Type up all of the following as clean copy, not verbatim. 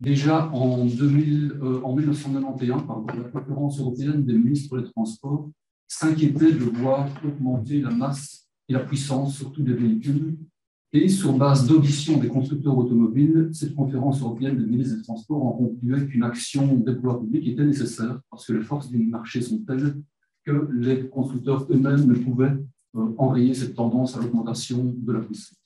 Déjà en 1991, la conférence européenne des ministres des Transports s'inquiétait de voir augmenter la masse et la puissance, surtout des véhicules. Et sur base d'audition des constructeurs automobiles, cette conférence européenne des ministres des Transports en concluait qu'une action des pouvoirs publics était nécessaire parce que les forces du marché sont telles que les constructeurs eux-mêmes ne pouvaient enrayer cette tendance à l'augmentation de la puissance.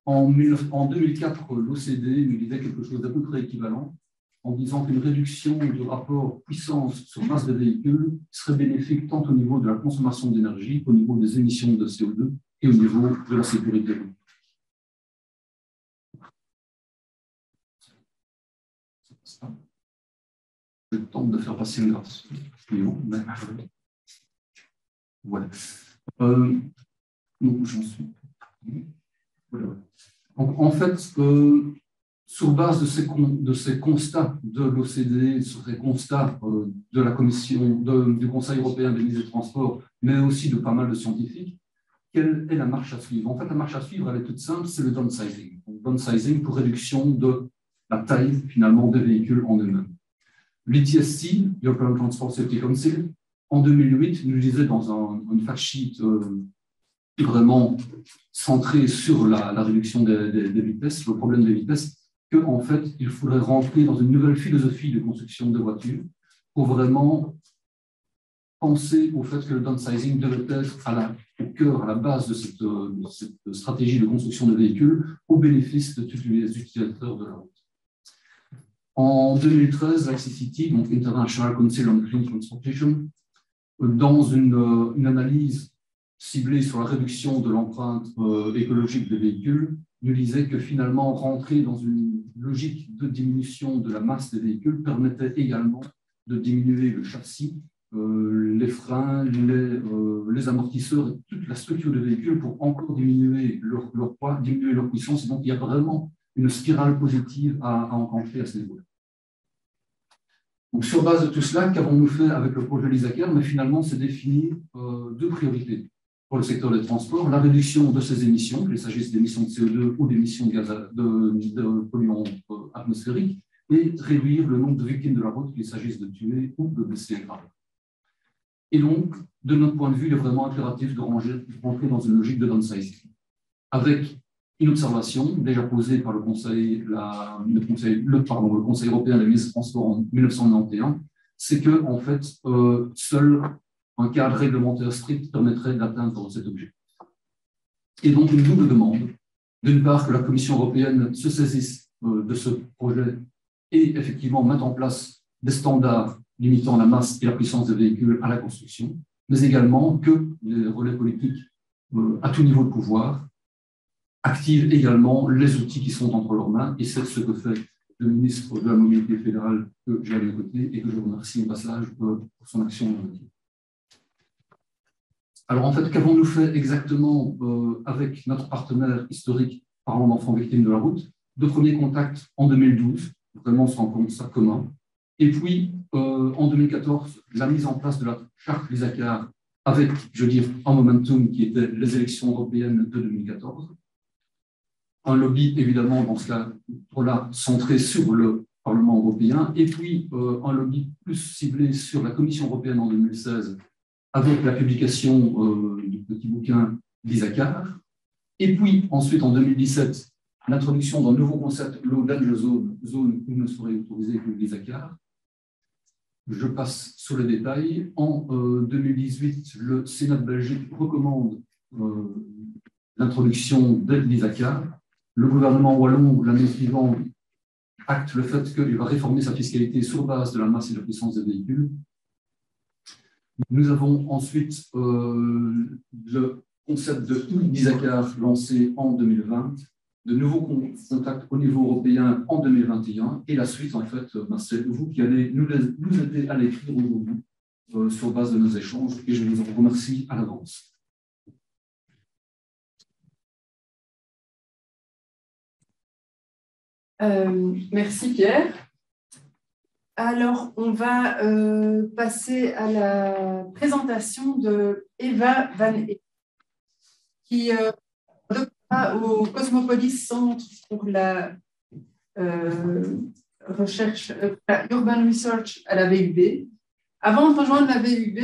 En 2004, l'OCDE nous disait quelque chose d'à peu près équivalent en disant qu'une réduction du rapport puissance sur masse de véhicules serait bénéfique tant au niveau de la consommation d'énergie qu'au niveau des émissions de CO2 et au niveau de la sécurité. Je tente de faire passer une grâce. Voilà. Donc, j'en suis. Voilà. Donc, en fait, sur base de ces constats de l'OCDE, sur ces constats de la Commission, du Conseil européen des ministres des Transports, mais aussi de pas mal de scientifiques, quelle est la marche à suivre? En fait, la marche à suivre, elle est toute simple, c'est le downsizing. Donc, downsizing pour réduction de la taille, finalement, des véhicules en eux-mêmes. L'ETSC, European Transport Safety Council, en 2008, nous disait dans une fact sheet vraiment centré sur la réduction des vitesses, le problème des vitesses, qu'en fait, il faudrait rentrer dans une nouvelle philosophie de construction de voitures pour vraiment penser au fait que le downsizing devait être au cœur, à la base de cette stratégie de construction de véhicules au bénéfice de tous les utilisateurs de la route. En 2013, l'ICCT, donc International Council on Clean Transportation, dans une analyse ciblée sur la réduction de l'empreinte écologique des véhicules, nous disait que finalement, rentrer dans une logique de diminution de la masse des véhicules permettait également de diminuer le châssis, les freins, les amortisseurs et toute la structure des véhicules pour encore diminuer leur poids, diminuer leur puissance. Et donc, il y a vraiment une spirale positive à enclencher à ce niveau-là. Donc, sur base de tout cela, qu'avons-nous fait avec le projet LISACAR? Mais finalement, c'est définir deux priorités pour le secteur des transports, la réduction de ses émissions, qu'il s'agisse d'émissions de CO2 ou d'émissions de polluants atmosphériques, et réduire le nombre de victimes de la route, qu'il s'agisse de tuer ou de blesser grave. Et donc, de notre point de vue, il est vraiment impératif de rentrer dans une logique de downsizing, avec une observation déjà posée par le Conseil européen des ministres des Transports en 1991, c'est que, en fait, seul un cadre réglementaire strict permettrait d'atteindre cet objectif. Et donc, une double demande. D'une part, que la Commission européenne se saisisse de ce projet et effectivement mette en place des standards limitant la masse et la puissance des véhicules à la construction, mais également que les relais politiques à tout niveau de pouvoir activent également les outils qui sont entre leurs mains, et c'est ce que fait le ministre de la Mobilité fédérale que j'ai à mes côtés et que je remercie au passage pour son action. Alors en fait, qu'avons-nous fait exactement avec notre partenaire historique Parents d'enfants victimes de la route? De premiers contacts en 2012, vraiment sans constat commun. Et puis, en 2014, la mise en place de la charte LISACAR avec, je veux dire, un momentum qui était les élections européennes de 2014. Un lobby, évidemment, dans ce cas-là, centré sur le Parlement européen. Et puis, un lobby plus ciblé sur la Commission européenne en 2016 avec la publication du petit bouquin LISACAR. Et puis, ensuite, en 2017, l'introduction d'un nouveau concept, Low Danger Zone, zone où ne serait autorisé que le LISACAR. Je passe sur les détails. En 2018, le Sénat de Belgique recommande l'introduction de l'ISACAR. Le gouvernement wallon, l'année suivante, acte le fait qu'il va réformer sa fiscalité sur base de la masse et de la puissance des véhicules. Nous avons ensuite le concept de l'ISACAR lancé en 2020, de nouveaux contacts au niveau européen en 2021, et la suite, en fait, c'est vous qui allez nous aider à l'écrire aujourd'hui sur base de nos échanges, et je vous en remercie à l'avance. Merci Pierre. Alors, on va passer à la présentation de Eva Van Eyck, qui est au Cosmopolis Centre pour la recherche, Urban Research à la VUB. Avant de rejoindre la VUB,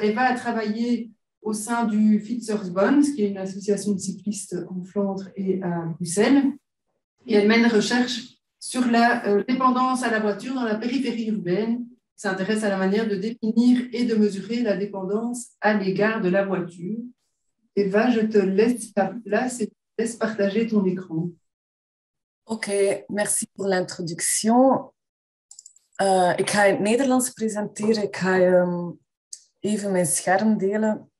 Eva a travaillé au sein du Fietsersbond, qui est une association de cyclistes en Flandre et à Bruxelles. Et elle mène recherche sur la dépendance à la voiture dans la périphérie urbaine, s'intéresse à la manière de définir et de mesurer la dépendance à l'égard de la voiture. Eva, je te laisse la place et te laisse partager ton écran. Ok, merci pour l'introduction. Ik ga in het Nederlands presenteren. Ik ga even mijn scherm delen.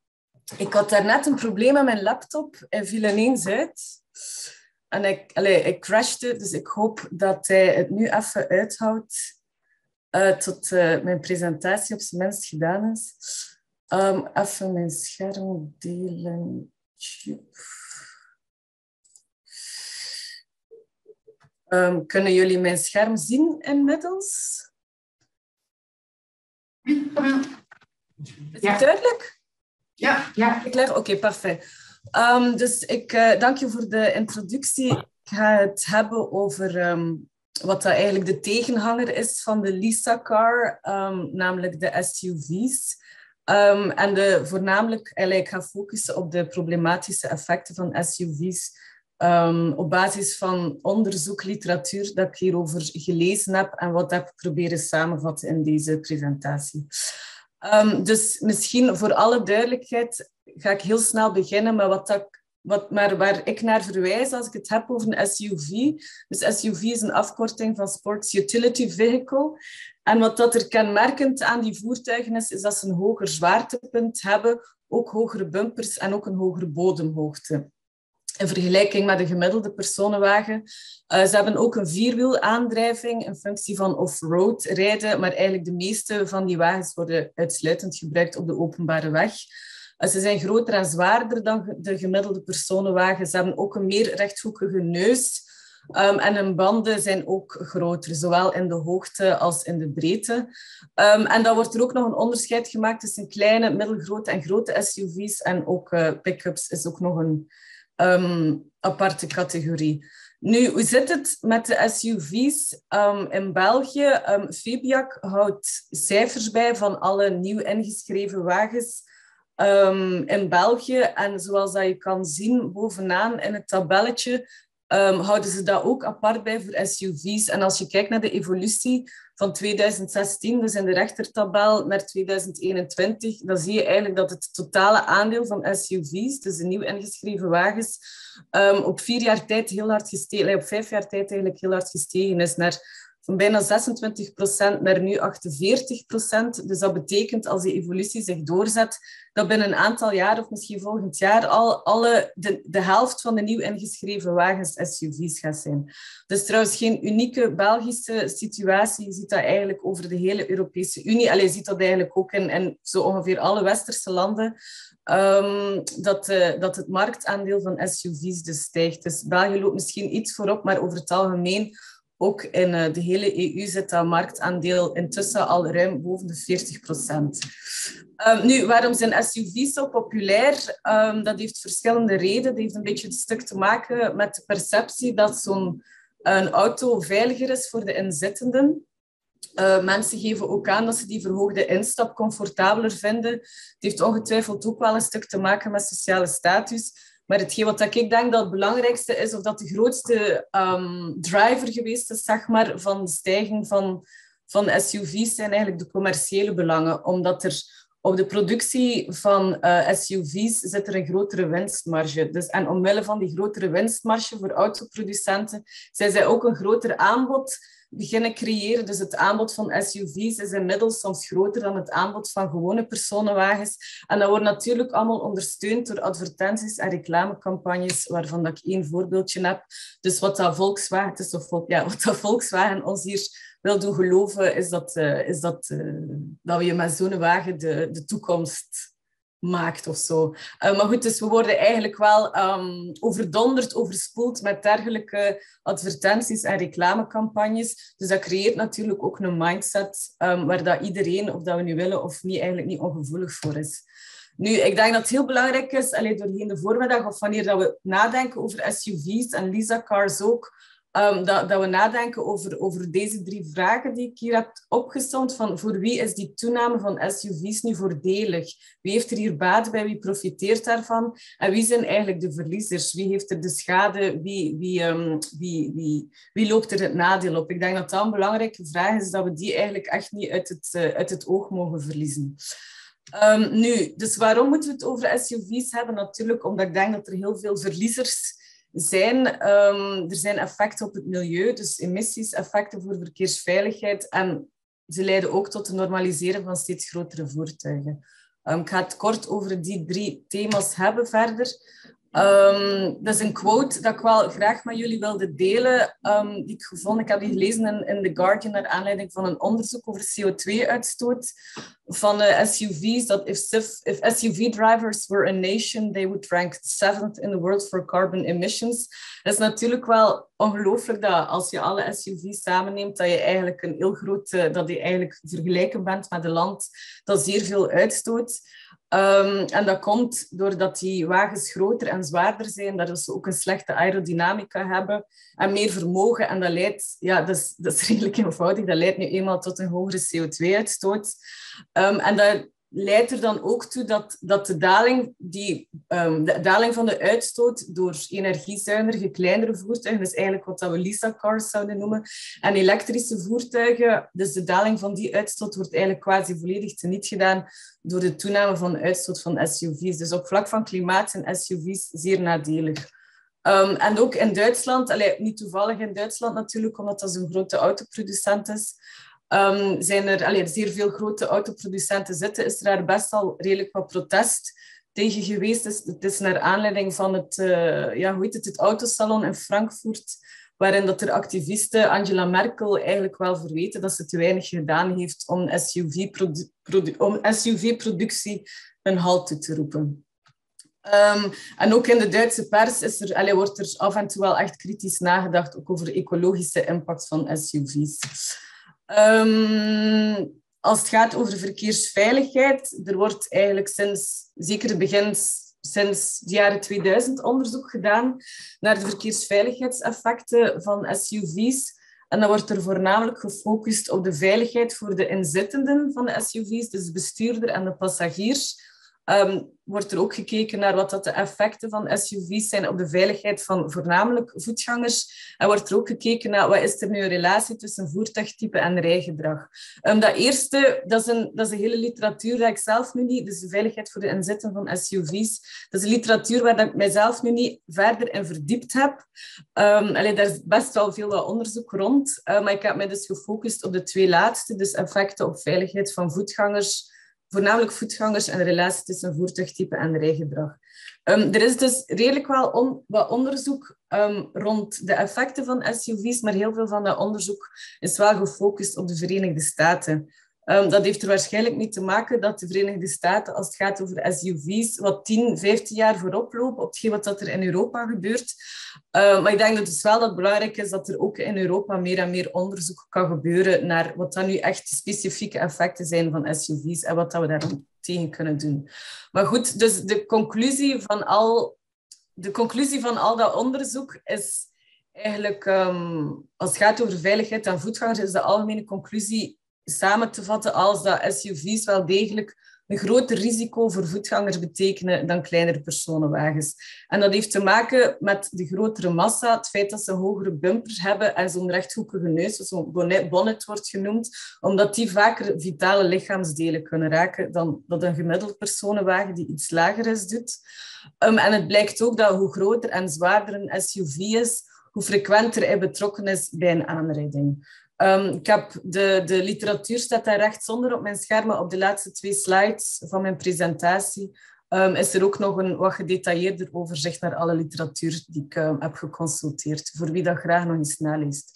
Ik had daarnet een probleem met mijn laptop. Hij viel ineens uit. En ik crashte, dus ik hoop dat hij het nu even uithoudt tot mijn presentatie op zijn minst gedaan is. Even mijn scherm delen. Kunnen jullie mijn scherm zien inmiddels? Is het duidelijk? Ja. Oké, parfait. Dus ik dank je voor de introductie. Ik ga het hebben over wat dat eigenlijk de tegenhanger is van de Lisa-car, namelijk de SUV's. En voornamelijk, ik ga focussen op de problematische effecten van SUV's op basis van onderzoek, literatuur dat ik hierover gelezen heb en wat heb proberen samenvatten in deze presentatie. Dus misschien voor alle duidelijkheid ga ik heel snel beginnen met waar ik naar verwijs als ik het heb over een SUV. Dus SUV is een afkorting van Sports Utility Vehicle. En wat dat er kenmerkend aan die voertuigen is dat ze een hoger zwaartepunt hebben, ook hogere bumpers en ook een hogere bodemhoogte. In vergelijking met een gemiddelde personenwagen. Ze hebben ook een vierwielaandrijving in functie van off-road rijden, maar eigenlijk de meeste van die wagens worden uitsluitend gebruikt op de openbare weg. Ze zijn groter en zwaarder dan de gemiddelde personenwagen. Ze hebben ook een meer rechthoekige neus. En hun banden zijn ook groter, zowel in de hoogte als in de breedte. En dan wordt er ook nog een onderscheid gemaakt tussen kleine, middelgrote en grote SUV's. En ook pick-ups is ook nog een aparte categorie. Nu, hoe zit het met de SUV's in België? Febiac houdt cijfers bij van alle nieuw ingeschreven wagens in België. En zoals dat je kan zien bovenaan in het tabelletje, houden ze dat ook apart bij voor SUV's. En als je kijkt naar de evolutie van 2016, dus in de rechtertabel naar 2021, dan zie je eigenlijk dat het totale aandeel van SUV's, dus de nieuw ingeschreven wagens, op 4 jaar tijd heel hard gestegen, op 5 jaar tijd eigenlijk heel hard gestegen is naar van bijna 26% naar nu 48%. Dus dat betekent, als die evolutie zich doorzet, dat binnen een aantal jaar, of misschien volgend jaar, de helft van de nieuw ingeschreven wagens SUV's gaat zijn. Dat is trouwens geen unieke Belgische situatie. Je ziet dat eigenlijk over de hele Europese Unie. Je ziet dat eigenlijk ook in zo ongeveer alle westerse landen, dat het marktaandeel van SUV's dus stijgt. Dus België loopt misschien iets voorop, maar over het algemeen ook in de hele EU zit dat marktaandeel intussen al ruim boven de 40%. Nu, waarom zijn SUV's zo populair? Dat heeft verschillende redenen. Dat heeft een beetje het stuk te maken met de perceptie dat zo'n auto veiliger is voor de inzittenden. Mensen geven ook aan dat ze die verhoogde instap comfortabeler vinden. Het heeft ongetwijfeld ook wel een stuk te maken met sociale status. Maar hetgeen wat ik denk dat het belangrijkste is, of dat de grootste driver geweest is, zeg maar, van de stijging van SUV's, zijn eigenlijk de commerciële belangen. Omdat er op de productie van SUV's zit er een grotere winstmarge. Dus, en omwille van die grotere winstmarge voor autoproducenten, zijn zij ook een groter aanbod beginnen creëren. Dus het aanbod van SUV's is inmiddels soms groter dan het aanbod van gewone personenwagens. En dat wordt natuurlijk allemaal ondersteund door advertenties en reclamecampagnes, waarvan dat ik 1 voorbeeldje heb. Dus wat dat Volkswagen ons hier wil doen geloven, is dat we je met zo'n wagen de toekomst maakt of zo. Maar goed, dus we worden eigenlijk wel overdonderd, overspoeld met dergelijke advertenties en reclamecampagnes. Dus dat creëert natuurlijk ook een mindset waar dat iedereen, of dat we nu willen of niet, eigenlijk niet ongevoelig voor is. Nu, ik denk dat het heel belangrijk is, doorheen de voormiddag of wanneer dat we nadenken over SUV's en Lisa-cars ook, dat we nadenken over deze 3 vragen die ik hier heb opgesomd. Van voor wie is die toename van SUV's nu voordelig? Wie heeft er hier baat bij? Wie profiteert daarvan? En wie zijn eigenlijk de verliezers? Wie heeft er de schade? Wie loopt er het nadeel op? Ik denk dat dat een belangrijke vraag is, dat we die eigenlijk echt niet uit het oog mogen verliezen. Dus waarom moeten we het over SUV's hebben? Natuurlijk omdat ik denk dat er heel veel verliezers zijn. Er zijn effecten op het milieu, dus emissies, effecten voor verkeersveiligheid en ze leiden ook tot het normaliseren van steeds grotere voertuigen. Ik ga het kort over die 3 thema's hebben verder. Dat is een quote dat ik wel graag met jullie wilde delen, die ik gevonden. Ik heb die gelezen in The Guardian naar aanleiding van een onderzoek over CO2-uitstoot van SUV's. Dat if SUV drivers were a nation, they would rank 7th in the world for carbon emissions. Dat is natuurlijk wel ongelooflijk dat als je alle SUV's samenneemt, dat je eigenlijk een heel groot, dat je eigenlijk vergelijken bent met een land dat zeer veel uitstoot. En dat komt doordat die wagens groter en zwaarder zijn, dat ze ook een slechte aerodynamica hebben en meer vermogen. En dat leidt, dat is redelijk eenvoudig, dat leidt nu eenmaal tot een hogere CO2-uitstoot. En dat leidt er dan ook toe dat de daling van de uitstoot door energiezuinige, kleinere voertuigen, dus eigenlijk wat we Lisa-cars zouden noemen, en elektrische voertuigen, dus de daling van die uitstoot wordt eigenlijk quasi volledig teniet gedaan door de toename van de uitstoot van SUV's. Dus op vlak van klimaat zijn SUV's zeer nadelig. En ook in Duitsland, niet toevallig in Duitsland natuurlijk, omdat dat zo'n grote autoproducent is, zijn er zeer veel grote autoproducenten zitten, is er daar best al redelijk wat protest tegen geweest. Het is naar aanleiding van het autosalon in Frankfurt, waarin dat er activisten Angela Merkel eigenlijk wel verweten dat ze te weinig gedaan heeft om SUV-productie een halt toe te roepen. En ook in de Duitse pers wordt er af en toe wel echt kritisch nagedacht ook over de ecologische impact van SUV's. Als het gaat over verkeersveiligheid, er wordt eigenlijk sinds de jaren 2000 onderzoek gedaan naar de verkeersveiligheidseffecten van SUV's. En dan wordt er voornamelijk gefocust op de veiligheid voor de inzittenden van de SUV's, dus de bestuurder en de passagiers. Wordt er ook gekeken naar wat de effecten van SUV's zijn op de veiligheid van voornamelijk voetgangers. En wordt er ook gekeken naar wat is er nu een relatie tussen voertuigtype en rijgedrag. Dat eerste, dat is een hele literatuur dat ik zelf nu niet, dus de veiligheid voor de inzitten van SUV's, dat is een literatuur waar ik mijzelf nu niet verder in verdiept heb. Daar is best wel veel wat onderzoek rond, maar ik heb mij dus gefocust op de 2 laatste, dus effecten op veiligheid van voetgangers, voornamelijk voetgangers en de relatie tussen voertuigtype en rijgedrag. Er is dus redelijk wel wat onderzoek rond de effecten van SUV's, maar heel veel van dat onderzoek is wel gefocust op de Verenigde Staten. Dat heeft er waarschijnlijk mee te maken dat de Verenigde Staten, als het gaat over SUV's, wat 10, 15 jaar voorop lopen op hetgeen wat er in Europa gebeurt. Maar ik denk dat het wel dat belangrijk is dat er ook in Europa meer en meer onderzoek kan gebeuren naar wat dan nu echt de specifieke effecten zijn van SUV's en wat dat we daar tegen kunnen doen. Maar goed, dus de conclusie van al dat onderzoek is eigenlijk, als het gaat over veiligheid aan voetgangers, is de algemene conclusie samen te vatten als dat SUV's wel degelijk een groter risico voor voetgangers betekenen dan kleinere personenwagens. En dat heeft te maken met de grotere massa, het feit dat ze een hogere bumper hebben en zo'n rechthoekige neus, zo'n bonnet wordt genoemd, omdat die vaker vitale lichaamsdelen kunnen raken dan dat een gemiddeld personenwagen die iets lager is doet. En het blijkt ook dat hoe groter en zwaarder een SUV is, hoe frequenter hij betrokken is bij een aanrijding. Ik heb de literatuur staat daar rechtsonder op mijn schermen. Op de laatste 2 slides van mijn presentatie is er ook nog een wat gedetailleerder overzicht naar alle literatuur die ik heb geconsulteerd, voor wie dat graag nog eens naleest.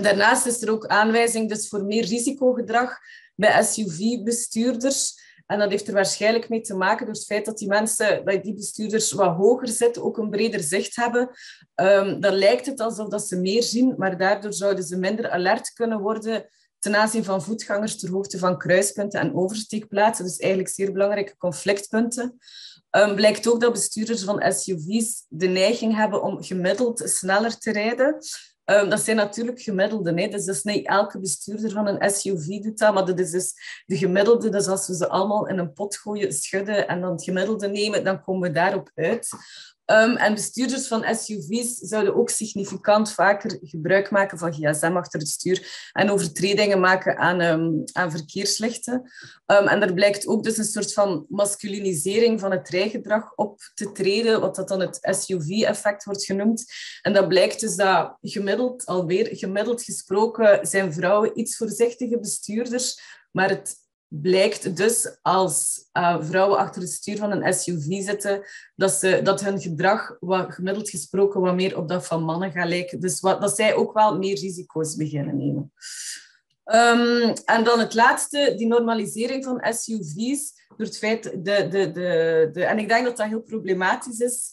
Daarnaast is er ook aanwijzing dus voor meer risicogedrag bij SUV-bestuurders. En dat heeft er waarschijnlijk mee te maken door het feit dat die bestuurders wat hoger zitten, ook een breder zicht hebben. Dan lijkt het alsof dat ze meer zien, maar daardoor zouden ze minder alert kunnen worden ten aanzien van voetgangers ter hoogte van kruispunten en oversteekplaatsen. Dus eigenlijk zeer belangrijke conflictpunten. Blijkt ook dat bestuurders van SUV's de neiging hebben om gemiddeld sneller te rijden. Dat zijn natuurlijk gemiddelden. Hè. Dus dat is niet elke bestuurder van een SUV doet dat, maar dat is dus de gemiddelde. Dus als we ze allemaal in een pot gooien, schudden en dan het gemiddelde nemen, dan komen we daarop uit. En bestuurders van SUV's zouden ook significant vaker gebruik maken van gsm achter het stuur en overtredingen maken aan verkeerslichten. En er blijkt ook dus een soort van masculinisering van het rijgedrag op te treden, wat dat dan het SUV-effect wordt genoemd. En dat blijkt dus dat gemiddeld gesproken zijn vrouwen iets voorzichtige bestuurders, maar het blijkt dus als vrouwen achter het stuur van een SUV zitten, dat hun gedrag gemiddeld gesproken wat meer op dat van mannen gaat lijken. Dus dat zij ook wel meer risico's beginnen nemen. En dan het laatste, die normalisering van SUV's, door het feit, en ik denk dat dat heel problematisch is,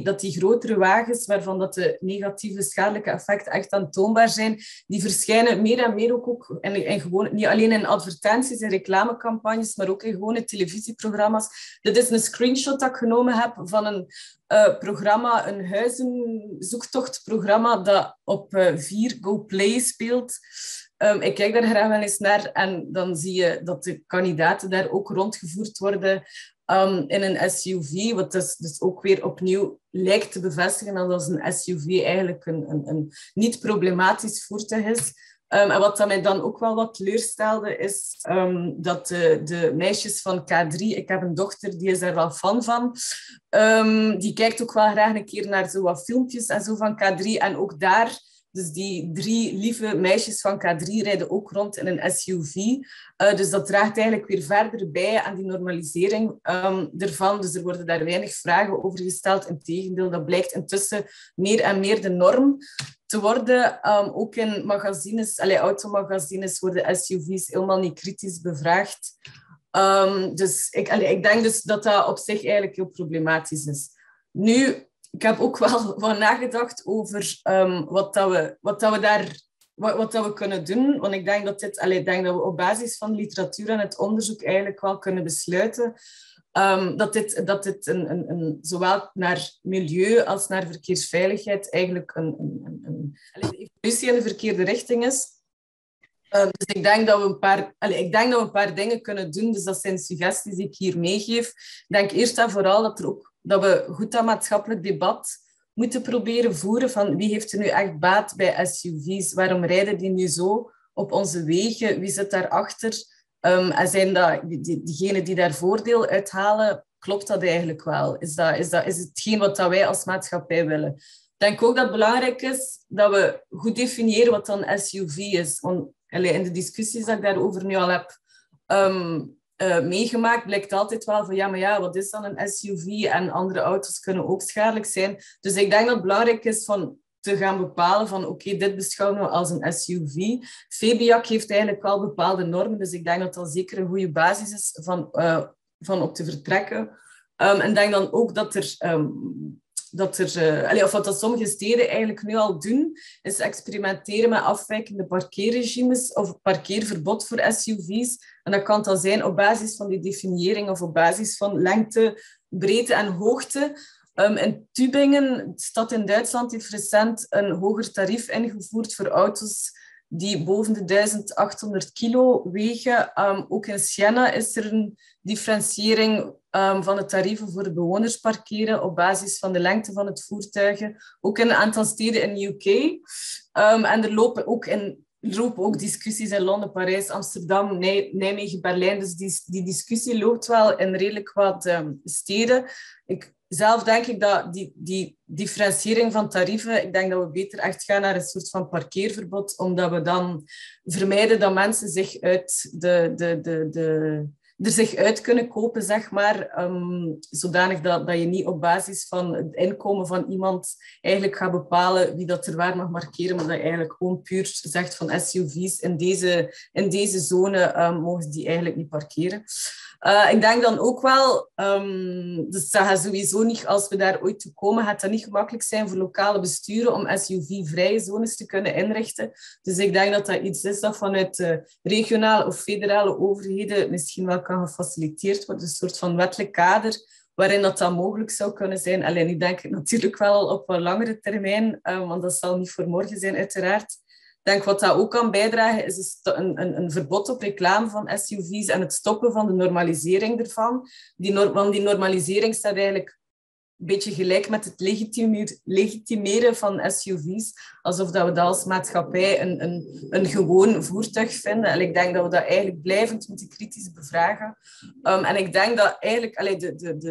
dat die grotere wagens, waarvan dat de negatieve schadelijke effecten echt aantoonbaar zijn, die verschijnen meer en meer ook en gewoon, niet alleen in advertenties en reclamecampagnes, maar ook in gewone televisieprogramma's. Dit is een screenshot dat ik genomen heb van een programma, een huizenzoektochtprogramma dat op 4 GoPlay speelt. Ik kijk daar graag wel eens naar en dan zie je dat de kandidaten daar ook rondgevoerd worden in een SUV, wat dus ook weer opnieuw lijkt te bevestigen dat als een SUV eigenlijk een niet problematisch voertuig is. En wat dat mij dan ook wel wat teleurstelde, is dat de meisjes van K3, ik heb een dochter, die is daar wel fan van, die kijkt ook wel graag een keer naar zo wat filmpjes en zo van K3. En ook daar, dus die 3 lieve meisjes van K3 rijden ook rond in een SUV. Dus dat draagt eigenlijk weer verder bij aan die normalisering ervan. Dus er worden daar weinig vragen over gesteld. Integendeel, dat blijkt intussen meer en meer de norm te worden. Ook in magazines, automagazines worden SUV's helemaal niet kritisch bevraagd. Dus ik denk dus dat dat op zich eigenlijk heel problematisch is. Nu, ik heb ook wel wat nagedacht over wat we kunnen doen. Want ik denk dat we op basis van literatuur en het onderzoek eigenlijk wel kunnen besluiten dat dit een zowel naar milieu als naar verkeersveiligheid eigenlijk een evolutie in de verkeerde richting is. Dus ik denk dat we een paar dingen kunnen doen. Dus dat zijn suggesties die ik hier meegeef. Ik denk eerst en vooral dat we goed dat maatschappelijk debat moeten proberen voeren van wie heeft er nu echt baat bij SUV's? Waarom rijden die nu zo op onze wegen? Wie zit daarachter? En zijn dat diegenen die daar voordeel uithalen? Klopt dat eigenlijk wel? Is hetgeen wat wij als maatschappij willen? Ik denk ook dat het belangrijk is dat we goed definiëren wat dan een SUV is. Want in de discussies dat ik daarover nu al heb meegemaakt, blijkt altijd wel van wat is dan een SUV? En andere auto's kunnen ook schadelijk zijn. Dus ik denk dat het belangrijk is te gaan bepalen van oké, dit beschouwen we als een SUV. Febiac heeft eigenlijk wel bepaalde normen, dus ik denk dat dat zeker een goede basis is van op te vertrekken. En ik denk dan ook wat sommige steden eigenlijk nu al doen, is experimenteren met afwijkende parkeerregimes of parkeerverbod voor SUV's. En dat kan dan zijn op basis van die definiëring of op basis van lengte, breedte en hoogte. In Tübingen, de stad in Duitsland, heeft recent een hoger tarief ingevoerd voor auto's die boven de 1800 kilo wegen. Ook in Siena is er een differentiëring van de tarieven voor de bewoners parkeren op basis van de lengte van het voertuig. Ook in een aantal steden in de UK. En er lopen ook discussies in Londen, Parijs, Amsterdam, Nijmegen, Berlijn. Dus die discussie loopt wel in redelijk wat steden. Zelf denk ik dat die differentiëring van tarieven, ik denk dat we beter echt gaan naar een soort van parkeerverbod, omdat we dan vermijden dat mensen zich zich uit kunnen kopen, zeg maar, zodanig dat je niet op basis van het inkomen van iemand eigenlijk gaat bepalen wie dat er waar mag markeren, maar dat je eigenlijk gewoon puur zegt van SUV's in deze zone mogen die eigenlijk niet parkeren. Ik denk dan ook wel, dus dat gaat sowieso niet, als we daar ooit toe komen, gaat dat niet gemakkelijk zijn voor lokale besturen om SUV-vrije zones te kunnen inrichten. Dus ik denk dat dat iets is dat vanuit regionale of federale overheden misschien wel kan gefaciliteerd worden. Een soort van wettelijk kader waarin dat mogelijk zou kunnen zijn. Alleen ik denk natuurlijk wel al op een langere termijn, want dat zal niet voor morgen zijn uiteraard. Ik denk wat dat ook kan bijdragen is een verbod op reclame van SUV's en het stoppen van de normalisering ervan. Want die normalisering staat eigenlijk een beetje gelijk met het legitimeren van SUV's, alsof dat we dat als maatschappij een gewoon voertuig vinden. En ik denk dat we dat eigenlijk blijvend moeten kritisch bevragen. En ik denk dat eigenlijk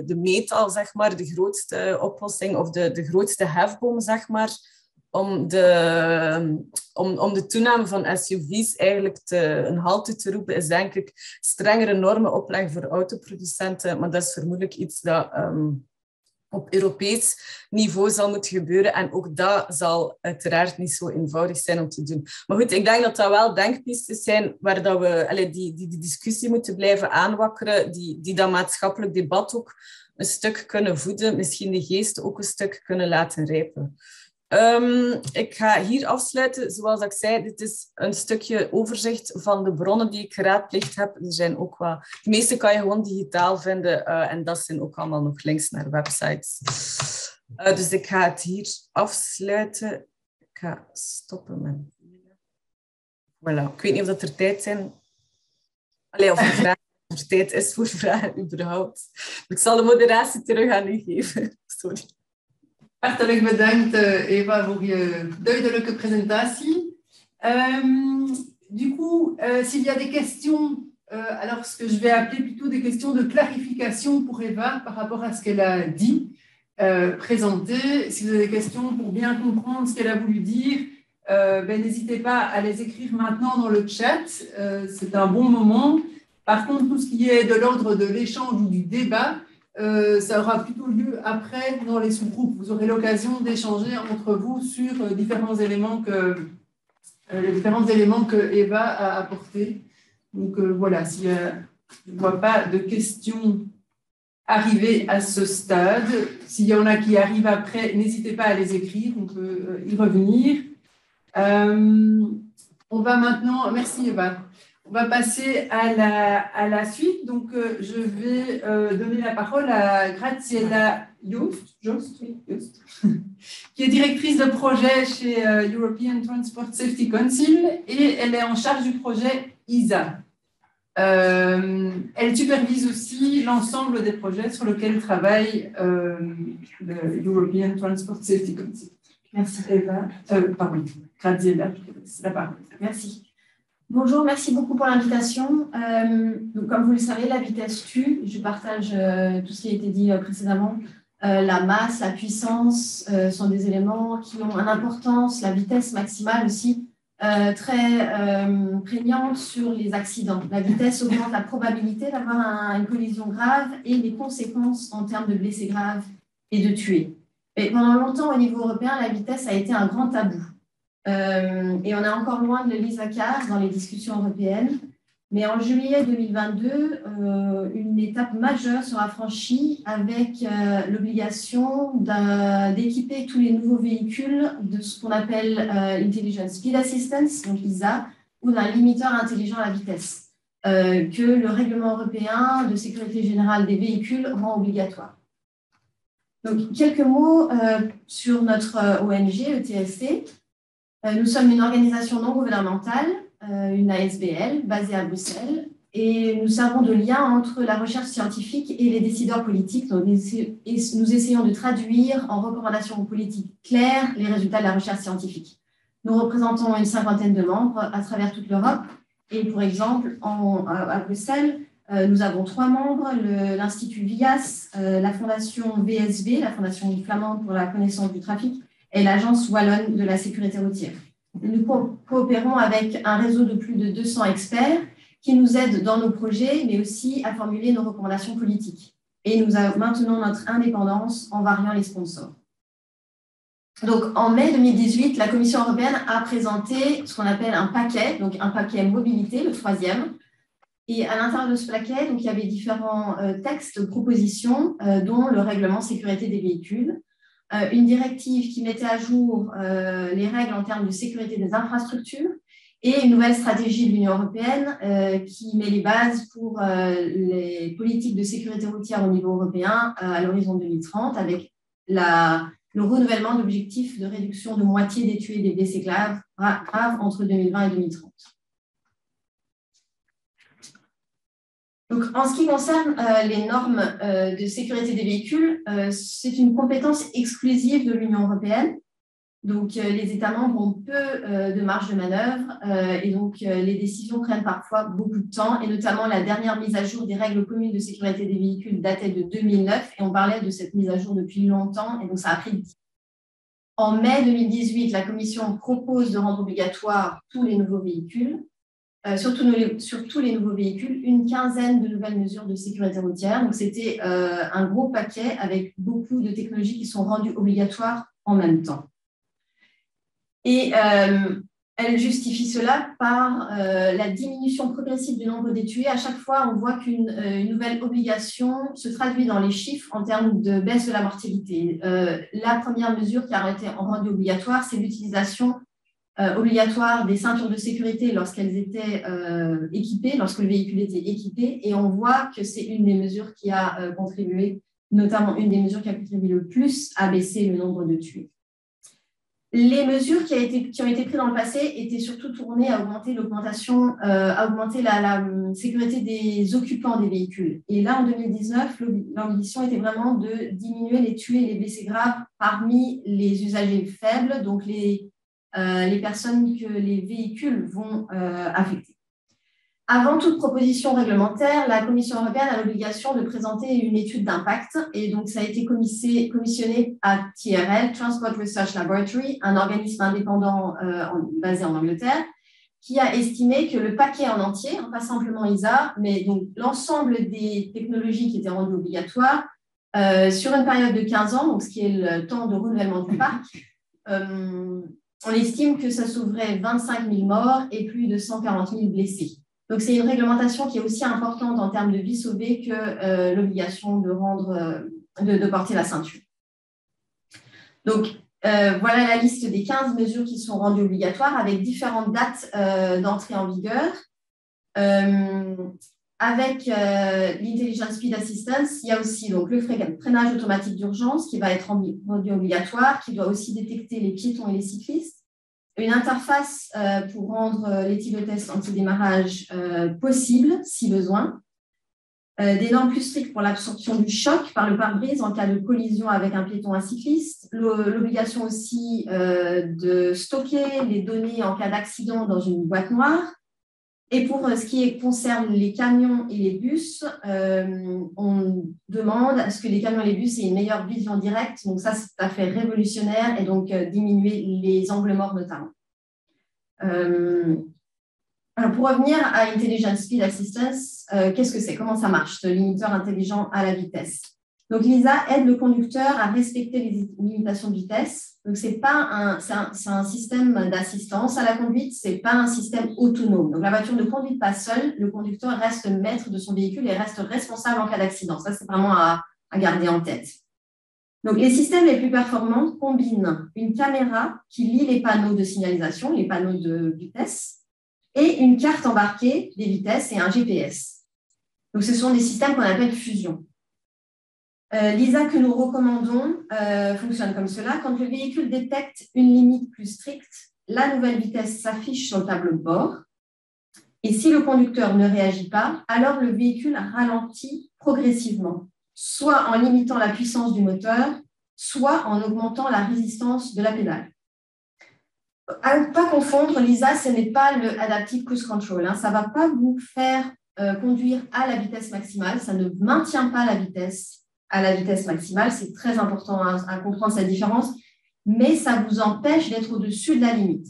de meetал, zeg maar, de grootste oplossing of de grootste hefboom, zeg maar, om de toename van SUV's eigenlijk een halt te roepen, is denk ik strengere normen opleggen voor autoproducenten. Maar dat is vermoedelijk iets dat op Europees niveau zal moeten gebeuren. En ook dat zal uiteraard niet zo eenvoudig zijn om te doen. Maar goed, ik denk dat dat wel denkpistes zijn waar dat we die discussie moeten blijven aanwakkeren, die dat maatschappelijk debat ook een stuk kunnen voeden, misschien de geest ook een stuk kunnen laten rijpen. Ik ga hier afsluiten. Zoals ik zei, dit is een stukje overzicht van de bronnen die ik geraadpleegd heb. Er zijn ook wat... De meeste kan je gewoon digitaal vinden en dat zijn ook allemaal nog links naar websites. Dus ik ga het hier afsluiten. Ik ga stoppen met... Voilà. Ik weet niet of dat er tijd zijn... of er tijd is voor vragen überhaupt. Ik zal de moderatie terug aan u geven. Sorry. Hartelijk bedankt, Eva, voor je duidelijke presentatie. Du coup, s'il y a des questions, alors ce que je vais appeler plutôt des questions de clarification pour Eva par rapport à ce qu'elle a dit, présenté. Si vous avez des questions pour bien comprendre ce qu'elle a voulu dire, n'hésitez pas à les écrire maintenant dans le chat. C'est un bon moment. Par contre, tout ce qui est de l'ordre de l'échange ou du débat, ça aura plutôt lieu après dans les sous-groupes. Vous aurez l'occasion d'échanger entre vous sur les différents éléments que Eva a apportés. Donc voilà, je ne vois pas de questions arriver à ce stade. S'il y en a qui arrivent après, n'hésitez pas à les écrire, on peut y revenir. On va maintenant... Merci Eva. On va passer à la suite. Donc, je vais donner la parole à Graziella Jost, qui est directrice de projet chez European Transport Safety Council et elle est en charge du projet ISA. Elle supervise aussi l'ensemble des projets sur lesquels travaille le European Transport Safety Council. Merci. Eva, pardon, Graziella, c'est la parole. Merci. Bonjour, merci beaucoup pour l'invitation. Donc, comme vous le savez, la vitesse tue. Je partage tout ce qui a été dit précédemment. La masse, la puissance sont des éléments qui ont une importance, la vitesse maximale aussi, très prégnante sur les accidents. La vitesse augmente la probabilité d'avoir une collision grave et les conséquences en termes de blessés graves et de tués. Et pendant longtemps, au niveau européen, la vitesse a été un grand tabou. Et on est encore loin de l'ISACAR dans les discussions européennes. Mais en juillet 2022, une étape majeure sera franchie avec l'obligation d'équiper tous les nouveaux véhicules de ce qu'on appelle Intelligent Speed Assistance, donc ISA, ou d'un limiteur intelligent à la vitesse, que le règlement européen de sécurité générale des véhicules rend obligatoire. Donc, quelques mots sur notre ONG, ETSC. Nous sommes une organisation non gouvernementale, une ASBL, basée à Bruxelles, et nous servons de lien entre la recherche scientifique et les décideurs politiques. Donc, nous essayons de traduire en recommandations politiques claires les résultats de la recherche scientifique. Nous représentons une 50aine de membres à travers toute l'Europe, et pour exemple, à Bruxelles, nous avons 3 membres, l'Institut VIAS, la Fondation VSV, la Fondation flamande pour la connaissance du trafic, et l'Agence wallonne de la sécurité routière. Nous coopérons avec un réseau de plus de 200 experts qui nous aident dans nos projets, mais aussi à formuler nos recommandations politiques. Et nous maintenons notre indépendance en variant les sponsors. Donc, en mai 2018, la Commission européenne a présenté ce qu'on appelle un paquet, donc un paquet mobilité, le 3e, Et à l'intérieur de ce paquet, donc, il y avait différents textes, propositions, dont le règlement sécurité des véhicules, une directive qui mettait à jour les règles en termes de sécurité des infrastructures et une nouvelle stratégie de l'Union européenne qui met les bases pour les politiques de sécurité routière au niveau européen à l'horizon 2030 avec le renouvellement d'objectifs de réduction de moitié des tués et des blessés graves entre 2020 et 2030. Donc, en ce qui concerne les normes de sécurité des véhicules, c'est une compétence exclusive de l'Union européenne. Donc, les États membres ont peu de marge de manœuvre et donc les décisions prennent parfois beaucoup de temps. Et notamment, la dernière mise à jour des règles communes de sécurité des véhicules datait de 2009 et on parlait de cette mise à jour depuis longtemps et donc ça a pris 10 ans. En mai 2018, la Commission propose de rendre obligatoire tous les nouveaux véhicules. Sur tous les nouveaux véhicules, une quinzaine de nouvelles mesures de sécurité routière. Donc, c'était un gros paquet avec beaucoup de technologies qui sont rendues obligatoires en même temps. Et elle justifie cela par la diminution progressive du nombre des tués. À chaque fois, on voit qu'une nouvelle obligation se traduit dans les chiffres en termes de baisse de la mortalité. La première mesure qui a été rendue obligatoire, c'est l'utilisation obligatoire des ceintures de sécurité lorsqu'elles étaient équipées, lorsque le véhicule était équipé. Et on voit que c'est une des mesures qui a contribué, notamment une des mesures qui a contribué le plus à baisser le nombre de tués. Les mesures qui ont été prises dans le passé étaient surtout tournées à augmenter la sécurité des occupants des véhicules. Et là, en 2019, l'ambition était vraiment de diminuer les tués et les blessés graves parmi les usagers faibles, donc les personnes que les véhicules vont affecter. Avant toute proposition réglementaire, la Commission européenne a l'obligation de présenter une étude d'impact et donc ça a été commissionné à TRL, Transport Research Laboratory, un organisme indépendant basé en Angleterre, qui a estimé que le paquet en entier, pas simplement ISA, mais donc l'ensemble des technologies qui étaient rendues obligatoires, sur une période de 15 ans, donc ce qui est le temps de renouvellement du parc, on estime que ça sauverait 25 000 morts et plus de 140 000 blessés. Donc, c'est une réglementation qui est aussi importante en termes de vie sauvée que l'obligation de porter la ceinture. Donc, voilà la liste des 15 mesures qui sont rendues obligatoires avec différentes dates d'entrée en vigueur. Avec l'Intelligent Speed Assistance, il y a aussi donc, le freinage automatique d'urgence qui va être rendu obligatoire, qui doit aussi détecter les piétons et les cyclistes. Une interface pour rendre l'éthylotest anti-démarrage possible, si besoin. Des normes plus strictes pour l'absorption du choc par le pare-brise en cas de collision avec un piéton ou un cycliste. L'obligation aussi de stocker les données en cas d'accident dans une boîte noire. Et pour ce qui concerne les camions et les bus, on demande à ce que les camions et les bus aient une meilleure vision directe. Donc ça, c'est tout à fait révolutionnaire et donc diminuer les angles morts notamment. Alors pour revenir à Intelligent Speed Assistance, qu'est-ce que c'est? Comment ça marche, ce limiteur intelligent à la vitesse? Donc l'ISA aide le conducteur à respecter les limitations de vitesse. Donc c'est un système d'assistance à la conduite, c'est pas un système autonome. Donc la voiture ne conduit pas seule, le conducteur reste maître de son véhicule et reste responsable en cas d'accident. Ça c'est vraiment à garder en tête. Donc les systèmes les plus performants combinent une caméra qui lit les panneaux de signalisation, les panneaux de vitesse, et une carte embarquée des vitesses et un GPS. Donc ce sont des systèmes qu'on appelle fusion. L'ISA que nous recommandons fonctionne comme cela. Quand le véhicule détecte une limite plus stricte, la nouvelle vitesse s'affiche sur le tableau de bord. Et si le conducteur ne réagit pas, alors le véhicule ralentit progressivement, soit en limitant la puissance du moteur, soit en augmentant la résistance de la pédale. À ne pas confondre, l'ISA, ce n'est pas le Adaptive Cruise Control. Ça ne va pas vous faire conduire à la vitesse maximale, ça ne maintient pas la vitesse à la vitesse maximale, c'est très important à comprendre cette différence, mais ça vous empêche d'être au-dessus de la limite.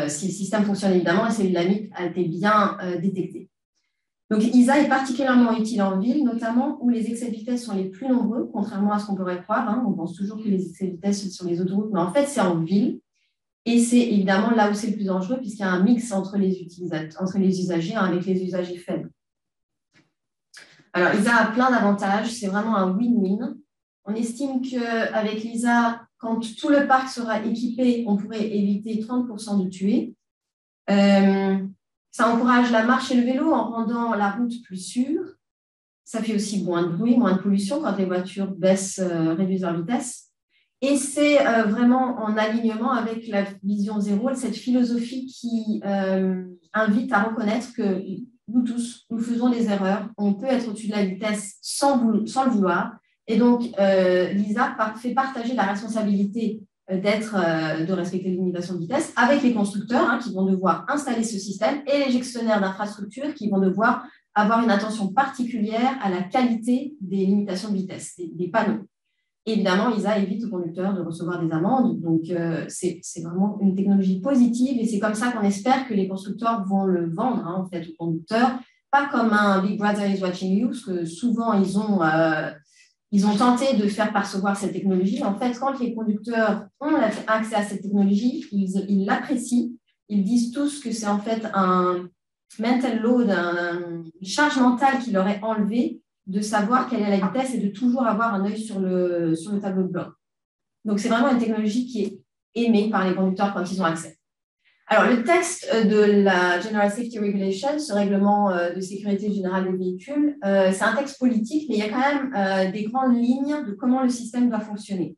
Si le système fonctionne évidemment et si la limite a été bien détectée. Donc, ISA est particulièrement utile en ville, notamment où les excès de vitesse sont les plus nombreux, contrairement à ce qu'on pourrait croire. On pense toujours que les excès de vitesse sont sur les autoroutes, mais en fait, c'est en ville. Et c'est évidemment là où c'est le plus dangereux, puisqu'il y a un mix entre les usagers avec les usagers faibles. Alors, LISA a plein d'avantages, c'est vraiment un win-win. On estime qu'avec LISA, quand tout le parc sera équipé, on pourrait éviter 30% de tués. Ça encourage la marche et le vélo en rendant la route plus sûre. Ça fait aussi moins de bruit, moins de pollution quand les voitures réduisent leur vitesse. Et c'est vraiment en alignement avec la vision zéro, cette philosophie qui invite à reconnaître que nous tous, nous faisons des erreurs. On peut être au-dessus de la vitesse sans le vouloir. Et donc, LISA fait partager la responsabilité de respecter les limitations de vitesse avec les constructeurs qui vont devoir installer ce système et les gestionnaires d'infrastructures qui vont devoir avoir une attention particulière à la qualité des limitations de vitesse, des panneaux. Évidemment, LISA évite aux conducteurs de recevoir des amendes. Donc, c'est vraiment une technologie positive et c'est comme ça qu'on espère que les constructeurs vont le vendre en fait, aux conducteurs. Pas comme un Big Brother is watching you, parce que souvent, ils ont tenté de faire percevoir cette technologie. En fait, quand les conducteurs ont accès à cette technologie, ils l'apprécient. Ils disent tous que c'est en fait un mental load, une charge mentale qui leur est enlevée de savoir quelle est la vitesse et de toujours avoir un œil sur le tableau de bord. Donc, c'est vraiment une technologie qui est aimée par les conducteurs quand ils ont accès. Alors, le texte de la General Safety Regulation, ce règlement de sécurité générale des véhicules, c'est un texte politique, mais il y a quand même des grandes lignes de comment le système doit fonctionner.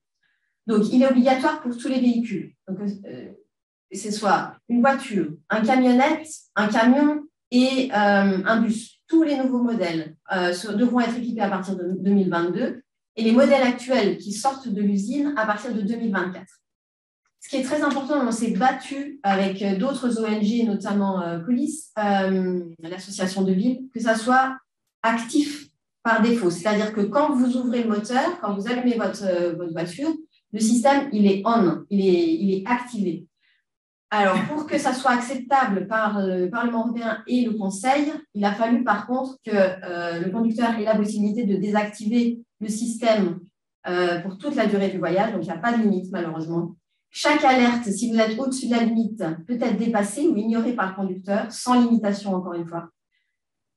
Donc, il est obligatoire pour tous les véhicules. Donc, que ce soit une voiture, un camionnette, un camion et un bus. Tous les nouveaux modèles devront être équipés à partir de 2022 et les modèles actuels qui sortent de l'usine à partir de 2024. Ce qui est très important, on s'est battu avec d'autres ONG, notamment Police, l'association de ville, que ça soit actif par défaut. C'est-à-dire que quand vous ouvrez le moteur, quand vous allumez votre voiture, le système, il est on, il est activé. Alors, pour que ça soit acceptable par le Parlement européen et le Conseil, il a fallu par contre que le conducteur ait la possibilité de désactiver le système pour toute la durée du voyage. Donc, il n'y a pas de limite, malheureusement. Chaque alerte, si vous êtes au-dessus de la limite, peut être dépassée ou ignorée par le conducteur, sans limitation, encore une fois.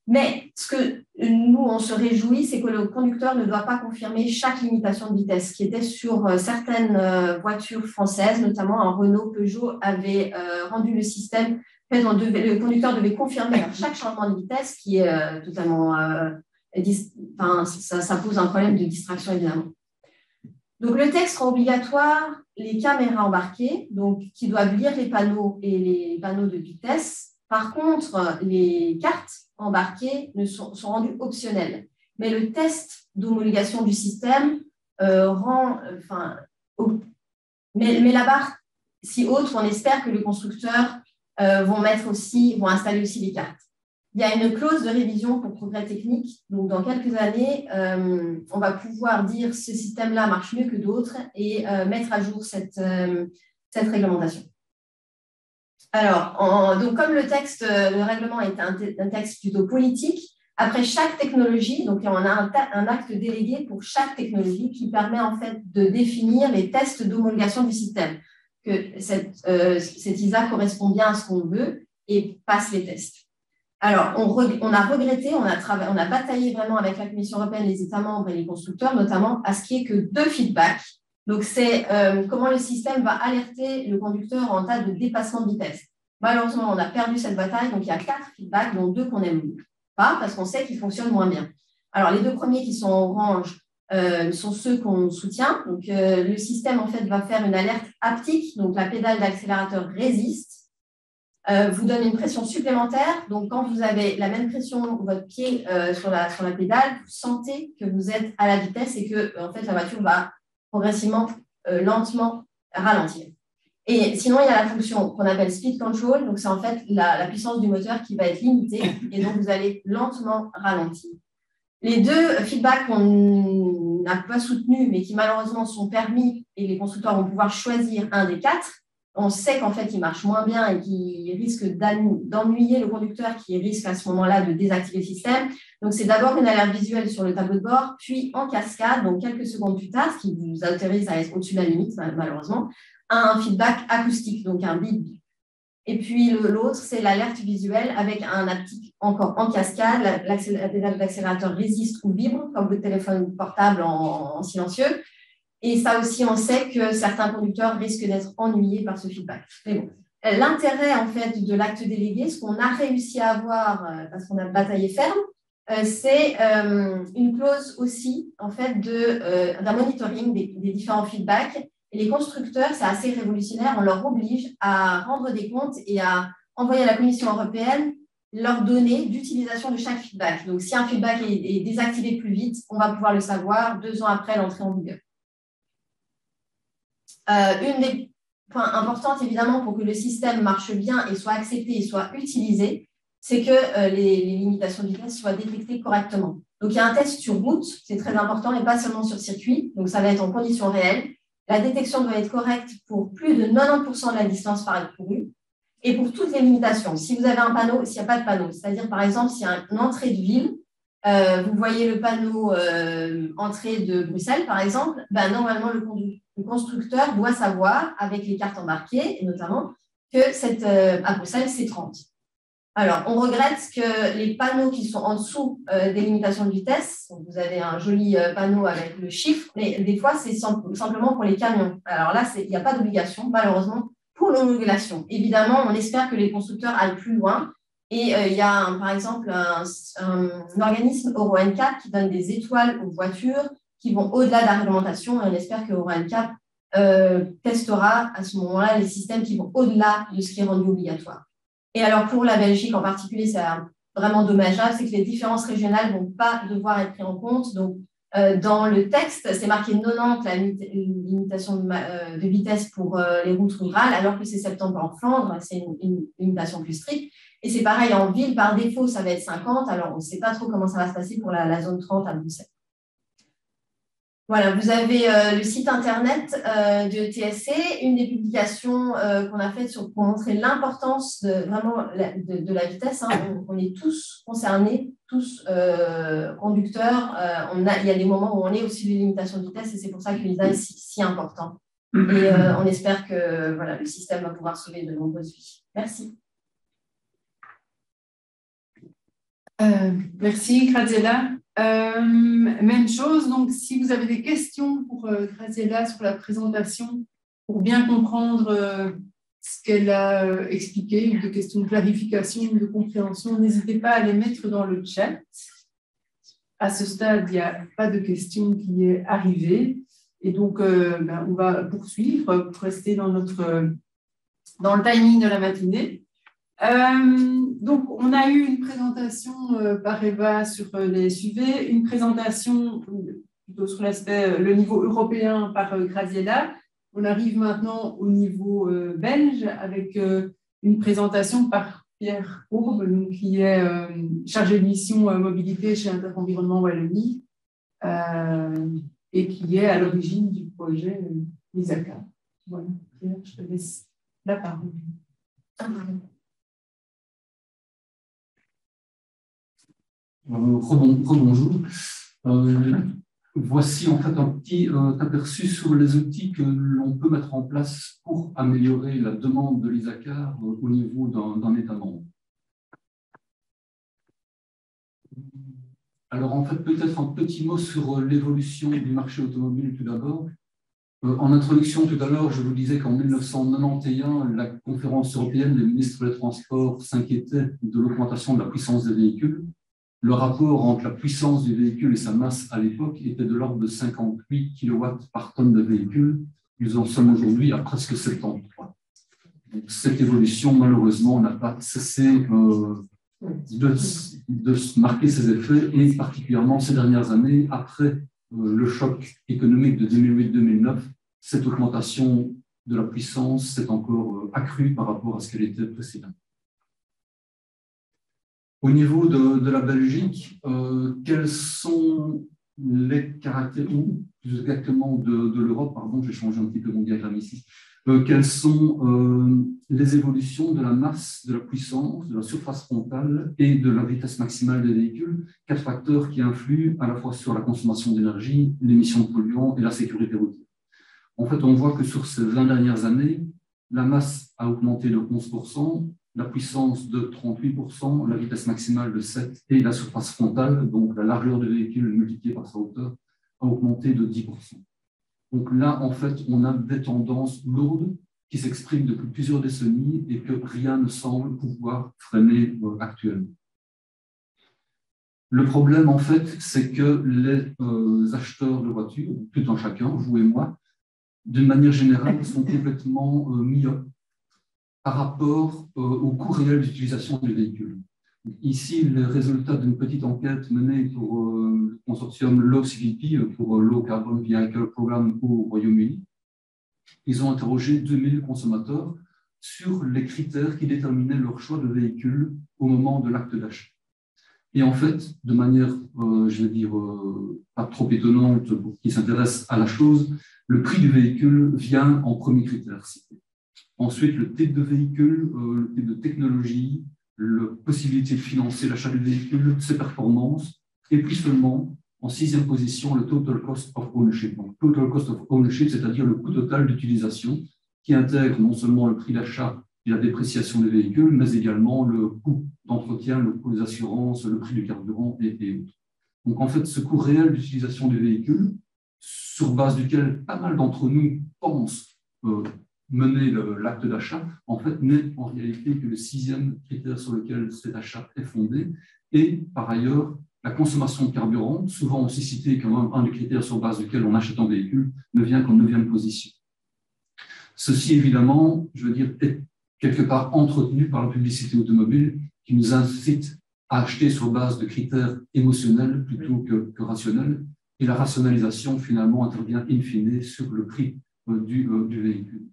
Mais ce que nous, on se réjouit, c'est que le conducteur ne doit pas confirmer chaque limitation de vitesse, qui était sur certaines voitures françaises, notamment un Renault, Peugeot avait rendu le système. En fait, le conducteur devait confirmer chaque changement de vitesse, qui est totalement. Ça pose un problème de distraction, évidemment. Donc, le texte rend obligatoire les caméras embarquées, donc, qui doivent lire les panneaux et les panneaux de vitesse. Par contre, les cartes embarquées sont rendues optionnelles. Mais le test d'homologation du système met la barre si haute qu'on espère que les constructeurs vont installer aussi les cartes. Il y a une clause de révision pour progrès technique. Donc, dans quelques années, on va pouvoir dire ce système-là marche mieux que d'autres et mettre à jour cette réglementation. Alors, donc comme le règlement est un texte plutôt politique, après chaque technologie, donc on a un acte délégué pour chaque technologie qui permet en fait de définir les tests d'homologation du système, que cette ISA correspond bien à ce qu'on veut et passe les tests. Alors, on a regretté, on a bataillé vraiment avec la Commission européenne, les États membres et les constructeurs, notamment à ce qu'il n'y ait que 2 feedbacks. Donc, c'est comment le système va alerter le conducteur en cas de dépassement de vitesse. Malheureusement, on a perdu cette bataille, donc il y a 4 feedbacks, dont 2 qu'on n'aime pas, parce qu'on sait qu'ils fonctionnent moins bien. Alors, les 2 premiers qui sont orange sont ceux qu'on soutient. Donc, le système, en fait, va faire une alerte haptique, donc la pédale d'accélérateur résiste, vous donne une pression supplémentaire. Donc, quand vous avez la même pression, votre pied sur la pédale, vous sentez que vous êtes à la vitesse et que, en fait, la voiture va progressivement, lentement ralentir. Et sinon, il y a la fonction qu'on appelle speed control. Donc, c'est en fait la puissance du moteur qui va être limitée et donc vous allez lentement ralentir. Les 2 feedbacks qu'on n'a pas soutenus, mais qui malheureusement sont permis et les constructeurs vont pouvoir choisir un des 4, on sait qu'en fait, il marche moins bien et qu'il risque d'ennuyer le conducteur qui risque à ce moment-là de désactiver le système. Donc, c'est d'abord une alerte visuelle sur le tableau de bord, puis en cascade, donc quelques secondes plus tard, ce qui vous autorise à être au-dessus de la limite, malheureusement, un feedback acoustique, donc un bip. Et puis l'autre, c'est l'alerte visuelle avec un haptique encore en cascade. La pédale d'accélérateur résiste ou vibre, comme le téléphone portable en silencieux. Et ça aussi, on sait que certains conducteurs risquent d'être ennuyés par ce feedback. Mais bon, l'intérêt en fait de l'acte délégué, ce qu'on a réussi à avoir parce qu'on a bataillé ferme, c'est une clause aussi en fait d'un monitoring des différents feedbacks. Et les constructeurs, c'est assez révolutionnaire, on leur oblige à rendre des comptes et à envoyer à la Commission européenne leurs données d'utilisation de chaque feedback. Donc, si un feedback est désactivé plus vite, on va pouvoir le savoir 2 ans après l'entrée en vigueur. Une des points importants, évidemment, pour que le système marche bien et soit accepté et soit utilisé, c'est que les limitations de vitesse soient détectées correctement. Donc, il y a un test sur route, c'est très important, et pas seulement sur circuit. Donc, ça va être en conditions réelles. La détection doit être correcte pour plus de 90% de la distance parcourue et pour toutes les limitations. Si vous avez un panneau, s'il n'y a pas de panneau, c'est-à-dire, par exemple, s'il y a une entrée de ville, vous voyez le panneau entrée de Bruxelles, par exemple, ben, normalement, le constructeur doit savoir, avec les cartes embarquées, et notamment, que à Bruxelles, c'est 30. Alors, on regrette que les panneaux qui sont en dessous des limitations de vitesse, donc vous avez un joli panneau avec le chiffre, mais des fois, c'est simplement pour les camions. Alors là, il n'y a pas d'obligation, malheureusement, pour l'homologation. Évidemment, on espère que les constructeurs aillent plus loin. Et il y a, par exemple, un organisme Euro NCAP qui donne des étoiles aux voitures qui vont au-delà de la réglementation. Et on espère que Euro NCAP testera à ce moment-là les systèmes qui vont au-delà de ce qui est rendu obligatoire. Et alors, pour la Belgique en particulier, c'est vraiment dommageable, c'est que les différences régionales ne vont pas devoir être prises en compte. Donc, dans le texte, c'est marqué 90, la limitation de vitesse pour les routes rurales, alors que c'est 70 en Flandre, c'est une limitation plus stricte. Et c'est pareil, en ville, par défaut, ça va être 50. Alors, on ne sait pas trop comment ça va se passer pour la zone 30 à Bruxelles. Voilà, vous avez le site internet de TSC, une des publications qu'on a faites pour montrer l'importance de la vitesse. Hein. On est tous concernés, tous conducteurs. Il y a des moments où on est aussi des limitations de vitesse et c'est pour ça que l'ISA est si important. Et on espère que voilà, le système va pouvoir sauver de nombreuses vies. Merci. Merci, Graziella. Même chose, donc si vous avez des questions pour Graziella sur la présentation, pour bien comprendre ce qu'elle a expliqué, des questions de clarification, de compréhension, n'hésitez pas à les mettre dans le chat. À ce stade, il n'y a pas de question qui est arrivée. Et donc, on va poursuivre pour rester dans le timing de la matinée. Donc, on a eu une présentation par Eva sur les SUV, une présentation plutôt sur l'aspect, le niveau européen par Graziella. On arrive maintenant au niveau belge avec une présentation par Pierre Courbe, qui est chargé de mission mobilité chez Interenvironnement Wallonie et qui est à l'origine du projet ISACA. Voilà, Pierre, je te laisse la parole. Rebonjour. Voici en fait un petit aperçu sur les outils que l'on peut mettre en place pour améliorer la demande de l'ISACAR au niveau d'un État membre. Alors en fait, peut-être un petit mot sur l'évolution du marché automobile tout d'abord. En introduction tout à l'heure, je vous disais qu'en 1991, la conférence européenne des ministres des Transports s'inquiétait de l'augmentation de la puissance des véhicules. Le rapport entre la puissance du véhicule et sa masse à l'époque était de l'ordre de 58 kW par tonne de véhicule. Nous en sommes aujourd'hui à presque 73. Donc, cette évolution, malheureusement, n'a pas cessé de marquer ses effets, et particulièrement ces dernières années, après le choc économique de 2008-2009, cette augmentation de la puissance s'est encore accrue par rapport à ce qu'elle était précédemment. Au niveau de la Belgique, quels sont les caractères, ou plus exactement de l'Europe, pardon, j'ai changé un petit peu mon diagramme ici, quelles sont les évolutions de la masse, de la puissance, de la surface frontale et de la vitesse maximale des véhicules, 4 facteurs qui influent à la fois sur la consommation d'énergie, l'émission de polluants et la sécurité routière. En fait, on voit que sur ces 20 dernières années, la masse a augmenté de 11%, la puissance de 38%, la vitesse maximale de 7% et la surface frontale, donc la largeur du véhicule multipliée par sa hauteur, a augmenté de 10%. Donc là, en fait, on a des tendances lourdes qui s'expriment depuis plusieurs décennies et que rien ne semble pouvoir freiner actuellement. Le problème, en fait, c'est que les acheteurs de voitures, tout un chacun, vous et moi, d'une manière générale, sont complètement myopes par rapport au coût réel d'utilisation du véhicule. Ici, les résultats d'une petite enquête menée pour le consortium LowCVP, pour Low Carbon Vehicle Programme au Royaume-Uni. Ils ont interrogé 2000 consommateurs sur les critères qui déterminaient leur choix de véhicule au moment de l'acte d'achat. Et en fait, de manière, je vais dire, pas trop étonnante pour qui s'intéresse à la chose, le prix du véhicule vient en premier critère cité. Ensuite, le type de véhicule, le type de technologie, la possibilité de financer l'achat du véhicule, ses performances, et puis seulement, en 6e position, le total cost of ownership. Donc, total cost of ownership, c'est-à-dire le coût total d'utilisation, qui intègre non seulement le prix d'achat et la dépréciation des véhicules, mais également le coût d'entretien, le coût des assurances, le prix du carburant et autres. Donc, en fait, ce coût réel d'utilisation du véhicule, sur base duquel pas mal d'entre nous pensent mener l'acte d'achat, en fait, n'est en réalité que le 6e critère sur lequel cet achat est fondé. Et par ailleurs, la consommation de carburant, souvent aussi citée comme un des critères sur base duquel on achète un véhicule, ne vient qu'en 9e position. Ceci, évidemment, je veux dire, est quelque part entretenu par la publicité automobile qui nous incite à acheter sur base de critères émotionnels plutôt que rationnels. Et la rationalisation, finalement, intervient in fine sur le prix du véhicule.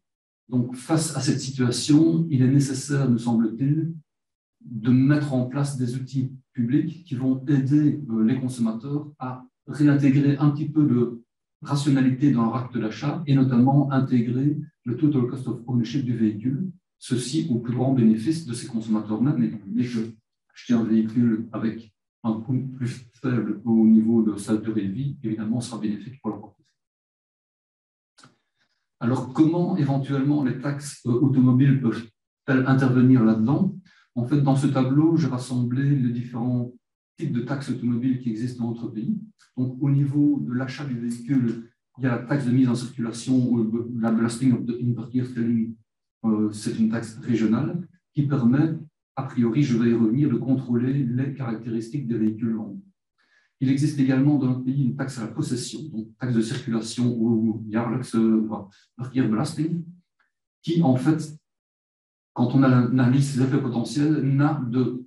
Donc, face à cette situation, il est nécessaire, me semble-t-il, de mettre en place des outils publics qui vont aider les consommateurs à réintégrer un petit peu de rationalité dans leur acte d'achat et notamment intégrer le total cost of ownership du véhicule, ceci au plus grand bénéfice de ces consommateurs-mêmes, étant donné que acheter un véhicule avec un coût plus faible au niveau de sa durée de vie, évidemment, sera bénéfique pour leur portefeuille. Alors, comment éventuellement les taxes automobiles peuvent-elles intervenir là-dedans? En fait, dans ce tableau, j'ai rassemblé les différents types de taxes automobiles qui existent dans notre pays. Donc, au niveau de l'achat du véhicule, il y a la taxe de mise en circulation, ou la blasting of the in-vehicle selling, c'est une taxe régionale qui permet, a priori, je vais y revenir, de contrôler les caractéristiques des véhicules vendus. Il existe également dans notre pays une taxe à la possession, donc taxe de circulation ou blasting, qui en fait, quand on analyse ses effets potentiels, n'a de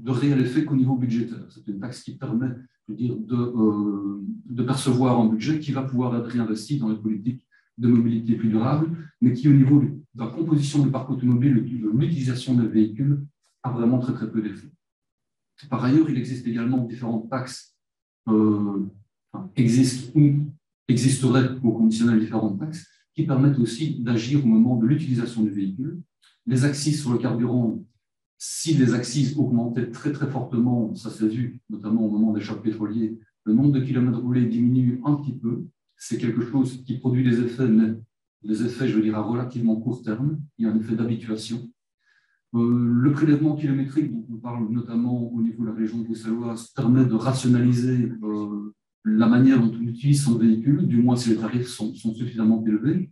réel effet qu'au niveau budgétaire. C'est une taxe qui permet, je veux dire, de percevoir un budget qui va pouvoir être réinvesti dans les politiques de mobilité plus durable, mais qui, au niveau de la composition du parc automobile, de l'utilisation des véhicules, a vraiment très très peu d'effet. Par ailleurs, il existe également différentes taxes existeraient au conditionnel différentes taxes qui permettent aussi d'agir au moment de l'utilisation du véhicule. Les accises sur le carburant, si les accises augmentaient très très fortement, ça s'est vu notamment au moment des chocs pétroliers, le nombre de kilomètres roulés diminue un petit peu. C'est quelque chose qui produit des effets, mais des effets, je veux dire, à relativement court terme. Il y a un effet d'habituation. Le prélèvement kilométrique, dont on parle notamment au niveau de la région bruxelloise, permet de rationaliser la manière dont on utilise son véhicule, du moins si les tarifs sont suffisamment élevés.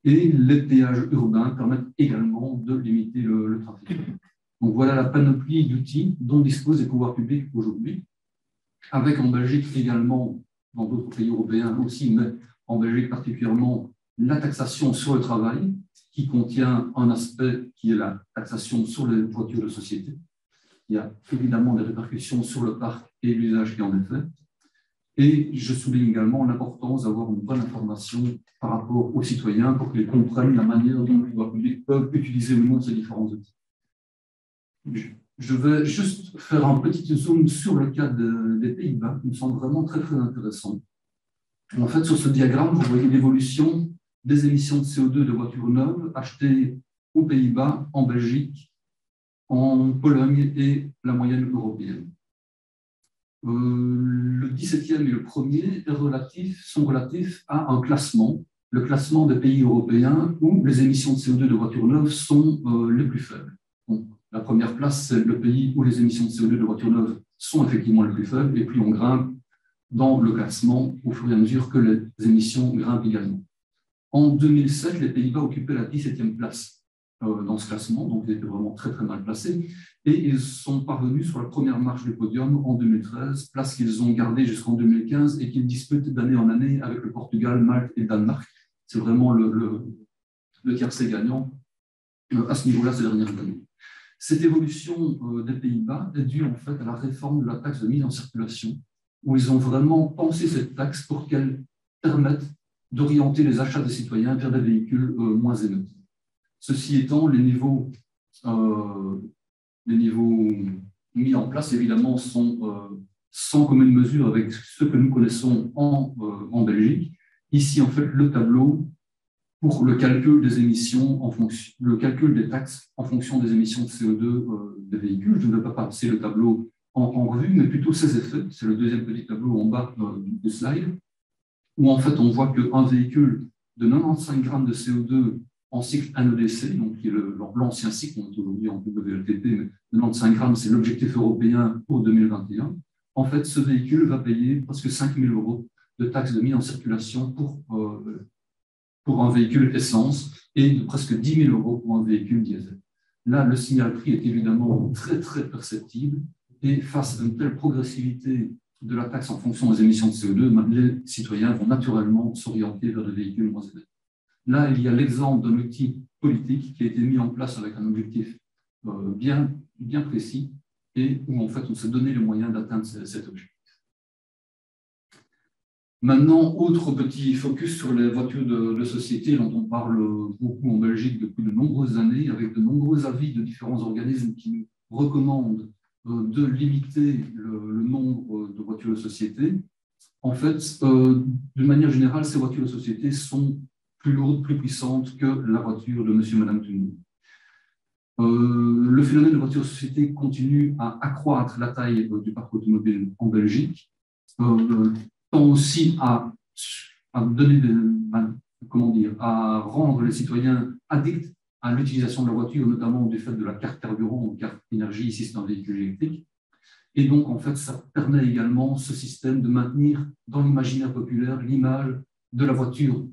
Et les péages urbains permettent également de limiter le trafic. Donc voilà la panoplie d'outils dont disposent les pouvoirs publics aujourd'hui, avec en Belgique également, dans d'autres pays européens aussi, mais en Belgique particulièrement, la taxation sur le travail, qui contient un aspect qui est la taxation sur les voitures de société. Il y a évidemment des répercussions sur le parc et l'usage qui en est fait. Et je souligne également l'importance d'avoir une bonne information par rapport aux citoyens pour qu'ils comprennent la manière dont les pouvoirs publics peuvent utiliser ou non ces différents outils. Je vais juste faire un petit zoom sur le cas des Pays-Bas, qui me semble vraiment très, très intéressant. En fait, sur ce diagramme, vous voyez l'évolution des émissions de CO2 de voitures neuves achetées aux Pays-Bas, en Belgique, en Pologne et la moyenne européenne. Le 17e et le 1er sont relatifs à un classement le classement des pays européens où les émissions de CO2 de voitures neuves sont les plus faibles. Donc, la première place, c'est le pays où les émissions de CO2 de voitures neuves sont effectivement les plus faibles, et puis on grimpe dans le classement au fur et à mesure que les émissions grimpent également. En 2007, les Pays-Bas occupaient la 17e place dans ce classement, donc ils étaient vraiment très très mal placés, et ils sont parvenus sur la première marche du podium en 2013, place qu'ils ont gardée jusqu'en 2015 et qu'ils disputent d'année en année avec le Portugal, Malte et le Danemark. C'est vraiment le tiercé gagnant à ce niveau-là ces dernières années. Cette évolution des Pays-Bas est due en fait à la réforme de la taxe de mise en circulation, où ils ont vraiment pensé cette taxe pour qu'elle permette d'orienter les achats des citoyens vers des véhicules moins émetteurs. Ceci étant, les niveaux mis en place, évidemment, sont sans commune mesure avec ceux que nous connaissons en Belgique. Ici, en fait, le tableau pour le calcul des émissions, le calcul des taxes en fonction des émissions de CO2 des véhicules. Je ne vais pas passer le tableau en revue, mais plutôt ses effets. C'est le deuxième petit tableau en bas du slide, où en fait, on voit qu'un véhicule de 95 grammes de CO2 en cycle NEDC, donc qui est l'ancien cycle, on est aujourd'hui en WLTP, mais 95 grammes, c'est l'objectif européen pour 2021. En fait, ce véhicule va payer presque 5 000 € de taxes de mise en circulation pour un véhicule essence et de presque 10 000 € pour un véhicule diesel. Là, le signal prix est évidemment très, très perceptible, et face à une telle progressivité de la taxe en fonction des émissions de CO2, les citoyens vont naturellement s'orienter vers des véhicules moins émetteurs. Là, il y a l'exemple d'un outil politique qui a été mis en place avec un objectif bien précis et où en fait on s'est donné les moyens d'atteindre cet objectif. Maintenant, autre petit focus sur les voitures de société dont on parle beaucoup en Belgique depuis de nombreuses années, avec de nombreux avis de différents organismes qui nous recommandent de limiter le nombre de voitures de société. En fait, d'une manière générale, ces voitures de société sont plus lourde, plus puissante que la voiture de monsieur et madame tout le monde. Le phénomène de voiture de société continue à accroître la taille du parc automobile en Belgique, tend aussi à rendre les citoyens addicts à l'utilisation de la voiture, notamment du fait de la carte carburant ou carte énergie, ici c'est un véhicule électrique. Et donc, en fait, ça permet également, ce système, de maintenir dans l'imaginaire populaire l'image de la voiture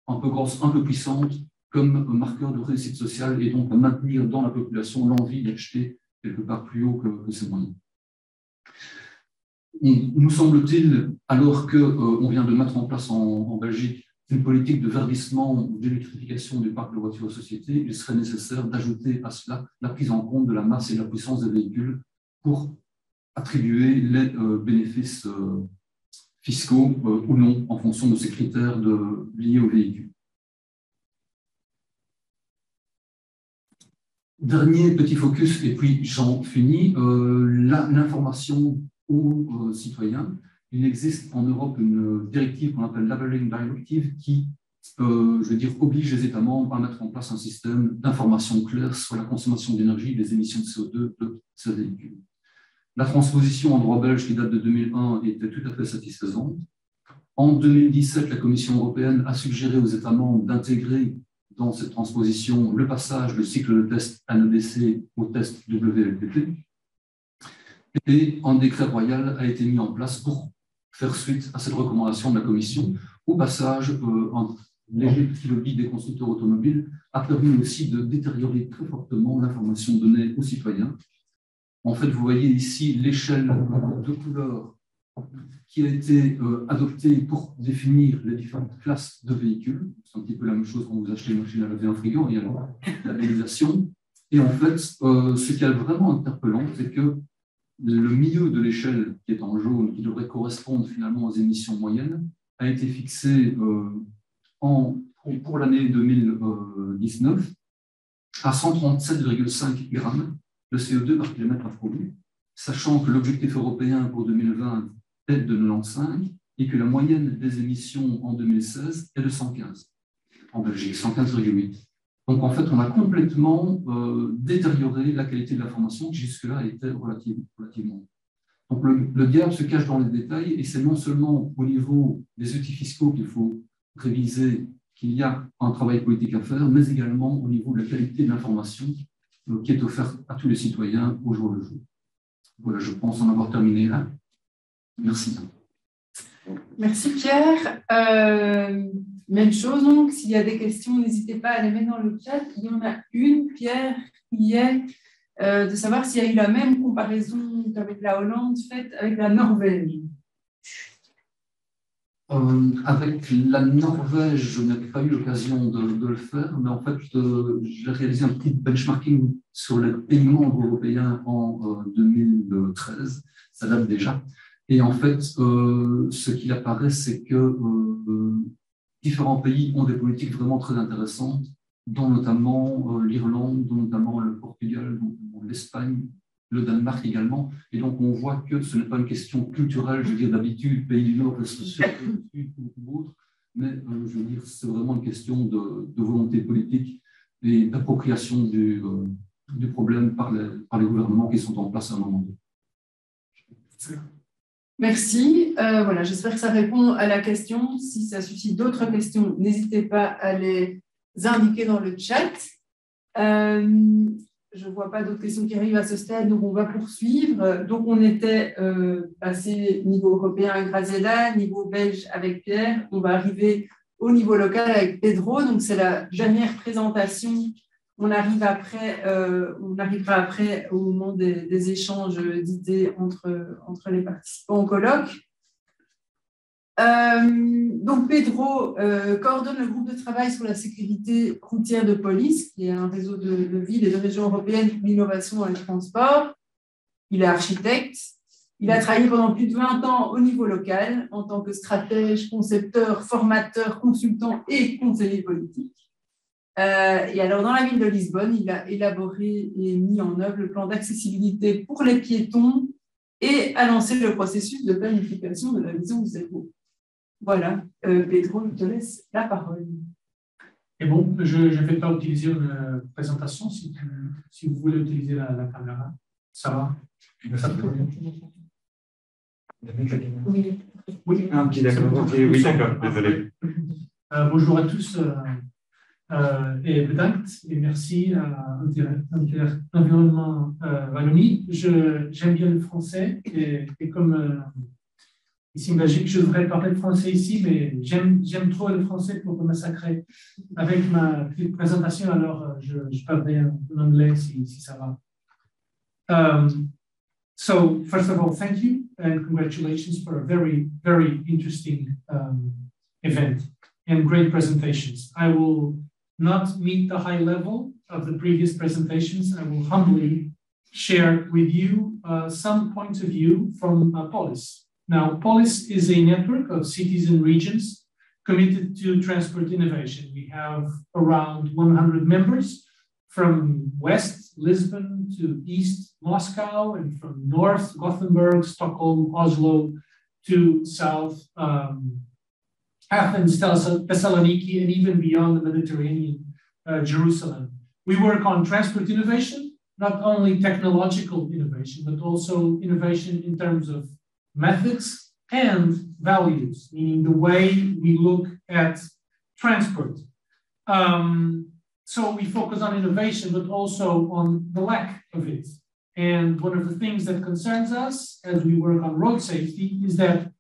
un peu grosse, un peu puissante, comme marqueur de réussite sociale, et donc à maintenir dans la population l'envie d'acheter quelque part plus haut que ses moyens. Nous semble-t-il, alors qu'on vient de mettre en place en Belgique une politique de verdissement, d'électrification du parc de voitures de société, il serait nécessaire d'ajouter à cela la prise en compte de la masse et de la puissance des véhicules pour attribuer les bénéfices fiscaux ou non, en fonction de ces critères liés au véhicule. Dernier petit focus, et puis j'en finis, l'information aux citoyens. Il existe en Europe une directive qu'on appelle Labelling Directive qui, oblige les États membres à mettre en place un système d'information claire sur la consommation d'énergie et les émissions de CO2 de ces véhicules. La transposition en droit belge qui date de 2001 était tout à fait satisfaisante. En 2017, la Commission européenne a suggéré aux États membres d'intégrer dans cette transposition le passage du cycle de test NEDC au test WLTP. Et un décret royal a été mis en place pour faire suite à cette recommandation de la Commission. Au passage, un léger petit lobby des constructeurs automobiles a permis aussi de détériorer très fortement l'information donnée aux citoyens. En fait, vous voyez ici l'échelle de couleurs qui a été adoptée pour définir les différentes classes de véhicules. C'est un petit peu la même chose quand vous achetez une machine à laver, un frigo, il y a la labellisation. Et en fait, ce qui est vraiment interpellant, c'est que le milieu de l'échelle qui est en jaune, qui devrait correspondre finalement aux émissions moyennes, a été fixé pour l'année 2019 à 137,5 grammes de CO2 par kilomètre parcouru, sachant que l'objectif européen pour 2020 est de 95 et que la moyenne des émissions en 2016 est de 115 en Belgique, 115,8. Donc en fait, on a complètement détérioré la qualité de l'information qui jusque-là était relativement. Donc le diable se cache dans les détails et c'est non seulement au niveau des outils fiscaux qu'il faut réviser qu'il y a un travail politique à faire, mais également au niveau de la qualité de l'information qui est offerte à tous les citoyens au jour le jour. Voilà, je pense en avoir terminé là. Merci. Merci Pierre. Même chose, donc, s'il y a des questions, n'hésitez pas à les mettre dans le chat. Il y en a une, Pierre, qui est de savoir s'il y a eu la même comparaison qu'avec la Hollande faite avec la Norvège. Avec la Norvège, je n'ai pas eu l'occasion de le faire, mais en fait, j'ai réalisé un petit benchmarking sur les pays membres européens en 2013. Ça date déjà. Et en fait, ce qu'il apparaît, c'est que différents pays ont des politiques vraiment très intéressantes, dont notamment l'Irlande, dont notamment le Portugal, dont l'Espagne, le Danemark également. Et donc, on voit que ce n'est pas une question culturelle, je veux dire, d'habitude, pays du Nord versus Sud ou autre, mais je veux dire, c'est vraiment une question de volonté politique et d'appropriation du problème par les gouvernements qui sont en place à un moment donné. Merci. Voilà, j'espère que ça répond à la question. Si ça suscite d'autres questions, n'hésitez pas à les indiquer dans le chat. Je ne vois pas d'autres questions qui arrivent à ce stade, donc on va poursuivre. Donc, on était passé niveau européen avec Graziella, niveau belge avec Pierre. On va arriver au niveau local avec Pedro. Donc, c'est la dernière présentation. On arrivera après au moment des échanges d'idées entre les participants au colloque. Donc Pedro coordonne le groupe de travail sur la sécurité routière de police, qui est un réseau de villes et de régions européennes pour l'innovation dans les transports. Il est architecte. Il a travaillé pendant plus de 20 ans au niveau local en tant que stratège, concepteur, formateur, consultant et conseiller politique. Et alors, dans la ville de Lisbonne, il a élaboré et mis en œuvre le plan d'accessibilité pour les piétons et a lancé le processus de planification de la vision zéro. Voilà, Pedro, je te laisse la parole. Et bon, je ne vais pas utiliser une présentation si vous voulez utiliser la caméra. Ça va? Oui. Oui, d'accord. Oui, d'accord, désolé. Bonjour à tous et bedankt et merci à Environnement Wallonie. J'aime bien le français et comme ici en Belgique, je devrais parler le français ici, mais j'aime trop le français pour me massacrer avec ma petite présentation, alors je parlerai en anglais si ça va. So, first of all, thank you and congratulations for a very, very interesting event and great presentations. I will not meet the high level of the previous presentations. I will humbly share with you some points of view from Polis. Now, Polis is a network of cities and regions committed to transport innovation. We have around 100 members from west, Lisbon, to east, Moscow, and from north, Gothenburg, Stockholm, Oslo, to south, Athens, Thessaloniki, and even beyond the Mediterranean, Jerusalem. We work on transport innovation, not only technological innovation, but also innovation in terms of methods and values, meaning the way we look at transport. So we focus on innovation, but also on the lack of it. And one of the things that concerns us as we work on road safety is that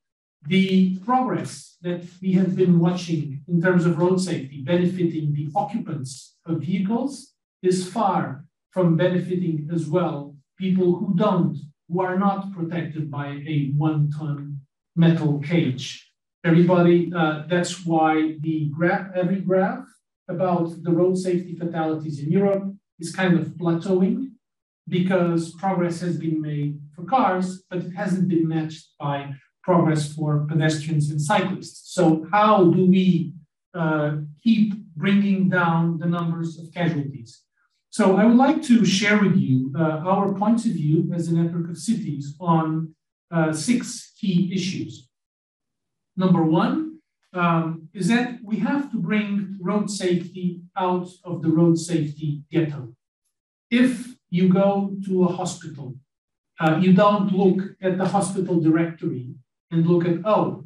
the progress that we have been watching in terms of road safety benefiting the occupants of vehicles is far from benefiting as well people who are not protected by a 1-ton metal cage. Everybody, that's why every graph about the road safety fatalities in Europe is kind of plateauing because progress has been made for cars, but it hasn't been matched by progress for pedestrians and cyclists. So how do we keep bringing down the numbers of casualties? So I would like to share with you our points of view as a network of cities on 6 key issues. Number 1 is that we have to bring road safety out of the road safety ghetto. If you go to a hospital, you don't look at the hospital directory and look at, oh,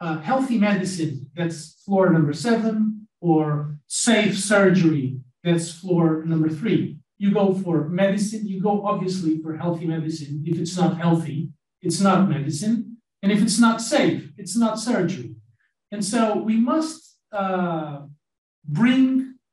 healthy medicine, that's floor number 7, or safe surgery, that's floor number 3. You go for medicine, you go obviously for healthy medicine. If it's not healthy, it's not medicine. And if it's not safe, it's not surgery. And so we must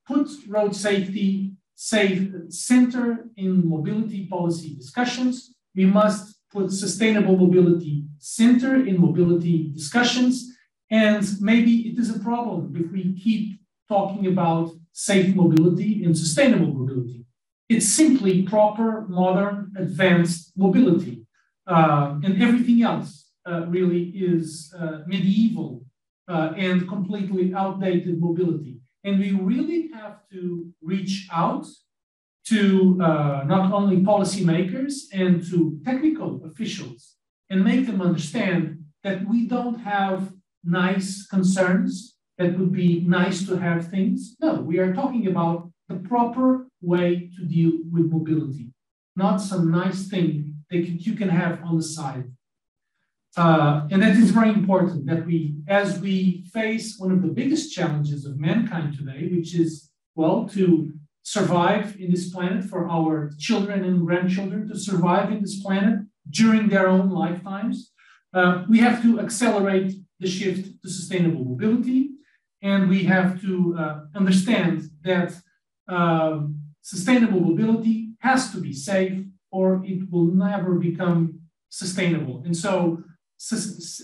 put road safety center in mobility policy discussions. We must put sustainable mobility center in mobility discussions. And maybe it is a problem if we keep talking about safe mobility and sustainable mobility. It's simply proper, modern, advanced mobility. And everything else really is medieval and completely outdated mobility. And we really have to reach out to not only policymakers and to technical officials and make them understand that we don't have nice concerns that would be nice to have things. No, we are talking about the proper way to deal with mobility, not some nice thing that you can have on the side. And that is very important that as we face one of the biggest challenges of mankind today, which is, well, to survive in this planet for our children and grandchildren to survive in this planet during their own lifetimes, we have to accelerate the shift to sustainable mobility. And we have to understand that sustainable mobility has to be safe or it will never become sustainable. And so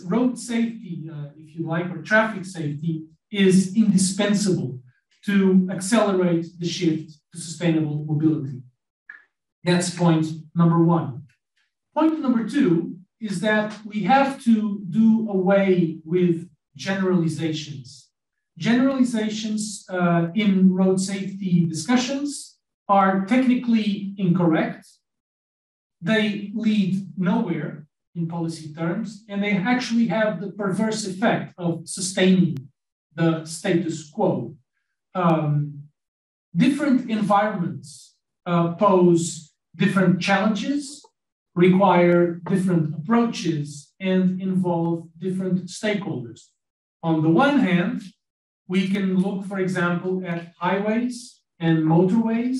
road safety, if you like, or traffic safety is indispensable to accelerate the shift to sustainable mobility. That's point number 1. Point number 2 is that we have to do away with generalizations. Generalizations in road safety discussions are technically incorrect. They lead nowhere in policy terms, and they actually have the perverse effect of sustaining the status quo. Different environments pose different challenges, require different approaches, and involve different stakeholders. On the one hand, we can look, for example, at highways and motorways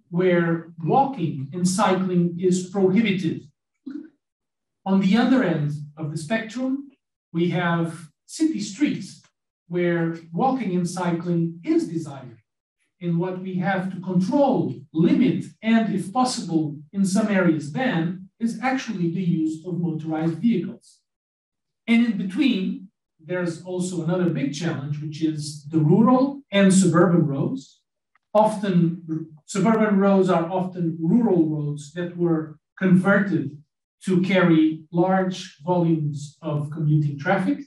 where walking and cycling is prohibited. On the other end of the spectrum, we have city streets where walking and cycling is desired. And what we have to control, limit, and if possible, in some areas ban, is actually the use of motorized vehicles. And in between, there's also another big challenge, which is the rural and suburban roads. Often, suburban roads are often rural roads that were converted to carry large volumes of commuting traffic,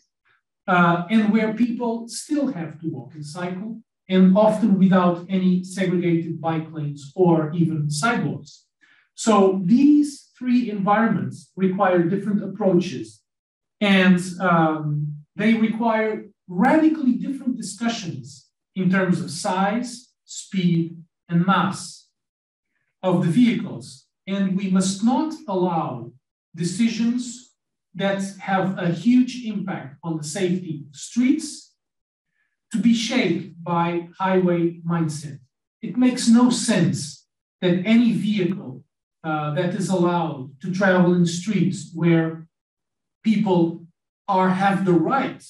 and where people still have to walk and cycle, and often without any segregated bike lanes or even sidewalks. So these 3 environments require different approaches, and they require radically different discussions in terms of size, speed, and mass of the vehicles. And we must not allow decisions that have a huge impact on the safety of streets to be shaped by highway mindset. It makes no sense that any vehicle that is allowed to travel in streets where people have the right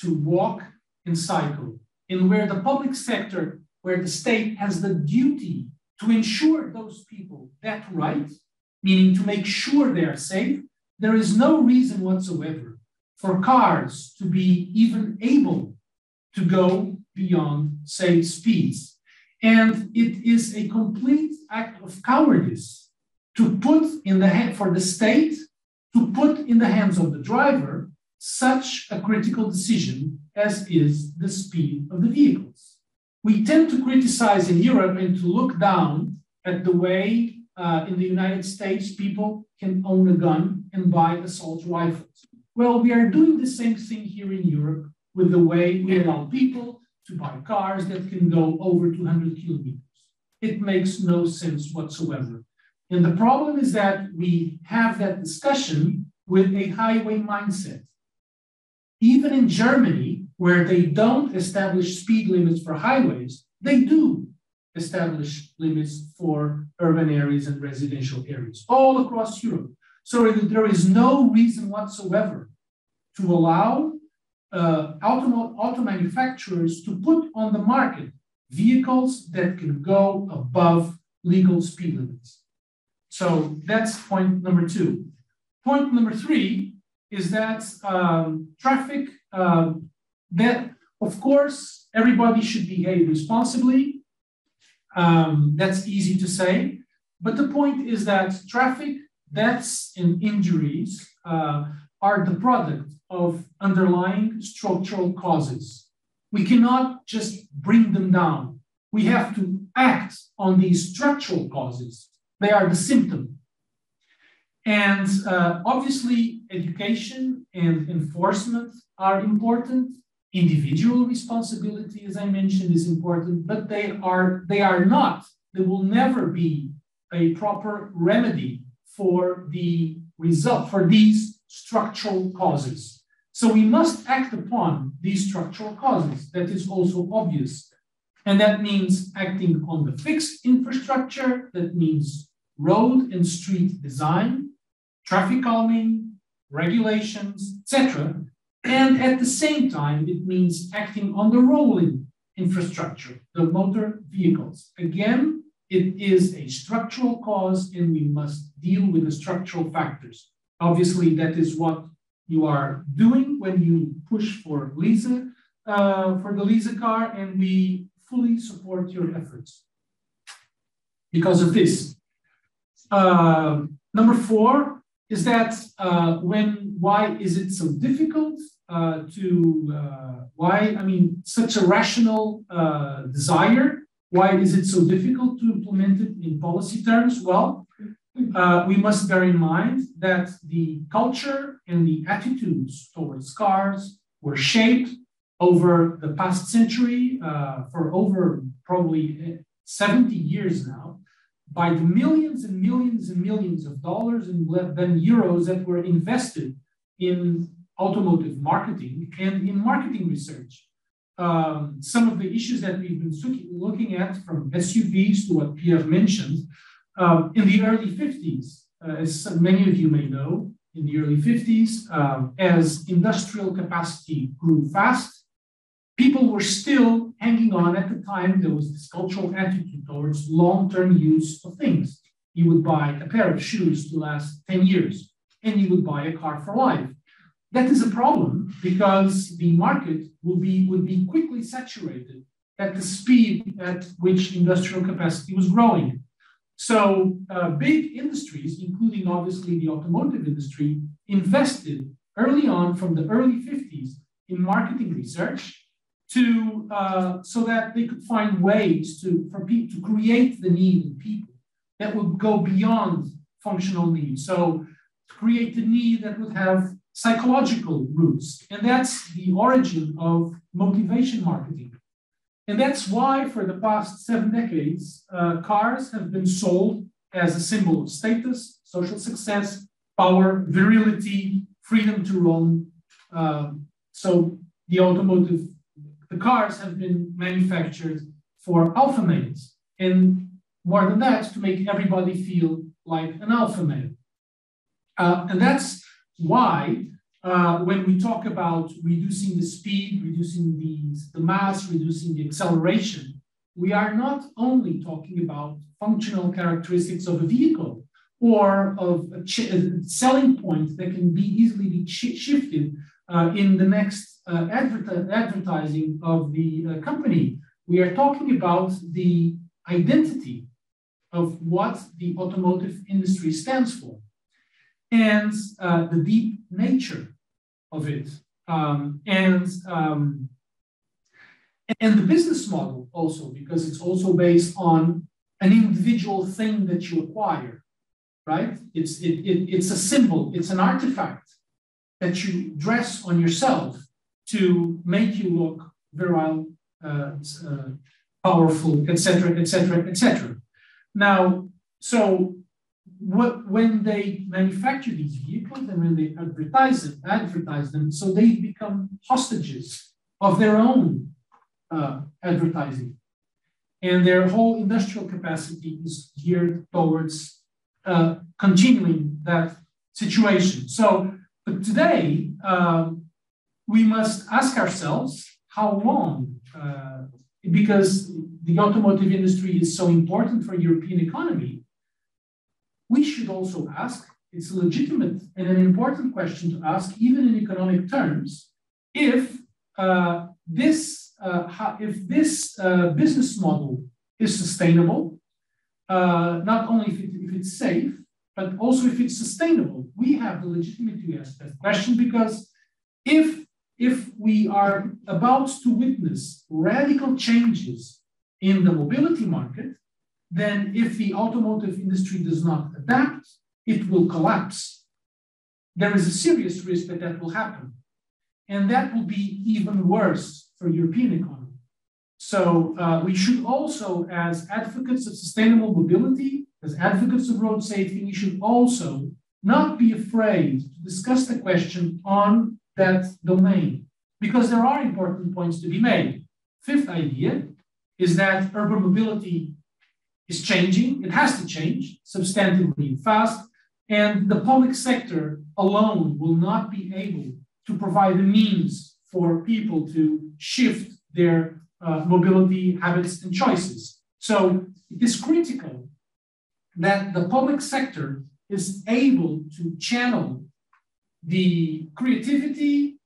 to walk and cycle, and where the public sector, where the state has the duty to ensure those people that right, meaning to make sure they are safe, there is no reason whatsoever for cars to be even able to go beyond safe speeds. And it is a complete act of cowardice to put in the for the state to put in the hands of the driver such a critical decision as is the speed of the vehicles. We tend to criticize in Europe and to look down at the way in the United States people can own a gun and buy assault rifles. Well, we are doing the same thing here in Europe with the way we allow people to buy cars that can go over 200 kilometers. It makes no sense whatsoever. And the problem is that we have that discussion with a highway mindset. even in Germany, where they don't establish speed limits for highways, they do establish limits for urban areas and residential areas all across Europe. So there is no reason whatsoever to allow auto manufacturers to put on the market vehicles that can go above legal speed limits. So that's point number 2. Point number 3 is that traffic, that of course, everybody should behave responsibly. That's easy to say. But the point is that traffic deaths and injuries are the product of underlying structural causes. We cannot just bring them down. We have to act on these structural causes. They are the symptom. And obviously, education and enforcement are important. Individual responsibility, as I mentioned, is important, but they will never be a proper remedy for the result, for these structural causes. So we must act upon these structural causes. That is also obvious. And that means acting on the fixed infrastructure. That means road and street design, traffic calming, regulations, etc. And at the same time, it means acting on the rolling infrastructure, the motor vehicles. Again, it is a structural cause and we must deal with the structural factors. Obviously, that is what you are doing when you push for LISA, for the LISA car, and we fully support your efforts because of this. Number 4 is that why is it so difficult such a rational desire? Why is it so difficult to implement it in policy terms? Well, we must bear in mind that the culture and the attitudes towards cars were shaped over the past century, for over probably 70 years now, by the millions and millions and millions of dollars and then euros that were invested in automotive marketing and in marketing research. Some of the issues that we've been looking at, from SUVs to what Pierre mentioned, in the early 50s, as many of you may know, in the early 50s, as industrial capacity grew fast, people were still hanging on. At the time, there was this cultural attitude towards long-term use of things. You would buy a pair of shoes to last 10 years, and you would buy a car for life. That is a problem because the market would be quickly saturated at the speed at which industrial capacity was growing. So big industries, including obviously the automotive industry, invested early on from the early 50s in marketing research so that they could find ways for people to create the need in people that would go beyond functional needs. So to create the need that would have psychological roots. And that's the origin of motivation marketing. And that's why for the past 7 decades, cars have been sold as a symbol of status, social success, power, virility, freedom to roam. So the cars have been manufactured for alpha males. And more than that, to make everybody feel like an alpha male. And that's why when we talk about reducing the speed, reducing the mass, reducing the acceleration, we are not only talking about functional characteristics of a vehicle or of a selling point that can be easily shifted in the next advertising of the company. We are talking about the identity of what the automotive industry stands for and the deep nature of it. And the business model also, because it's also based on an individual thing that you acquire, right? It's a symbol, it's an artifact that you dress on yourself to make you look virile, powerful, etc., etc., etc. Now, so when they manufacture these vehicles and when they advertise them, so they become hostages of their own advertising. And their whole industrial capacity is geared towards continuing that situation. So, but today, we must ask ourselves how long, because the automotive industry is so important for European economy, we should also ask, it's a legitimate and an important question to ask, even in economic terms, if this business model is sustainable, not only if it's safe, but also if it's sustainable. We have the legitimacy to ask that question, because if we are about to witness radical changes in the mobility market, then if the automotive industry does not adapt, it will collapse. There is a serious risk that that will happen. And that will be even worse for European economy. So we should also, as advocates of sustainable mobility, as advocates of road safety, we should also not be afraid to discuss the question on that domain, because there are important points to be made. Fifth idea is that urban mobility is changing. It has to change substantively and fast, and the public sector alone will not be able to provide the means for people to shift their mobility habits and choices. So it is critical that the public sector is able to channel the creativity,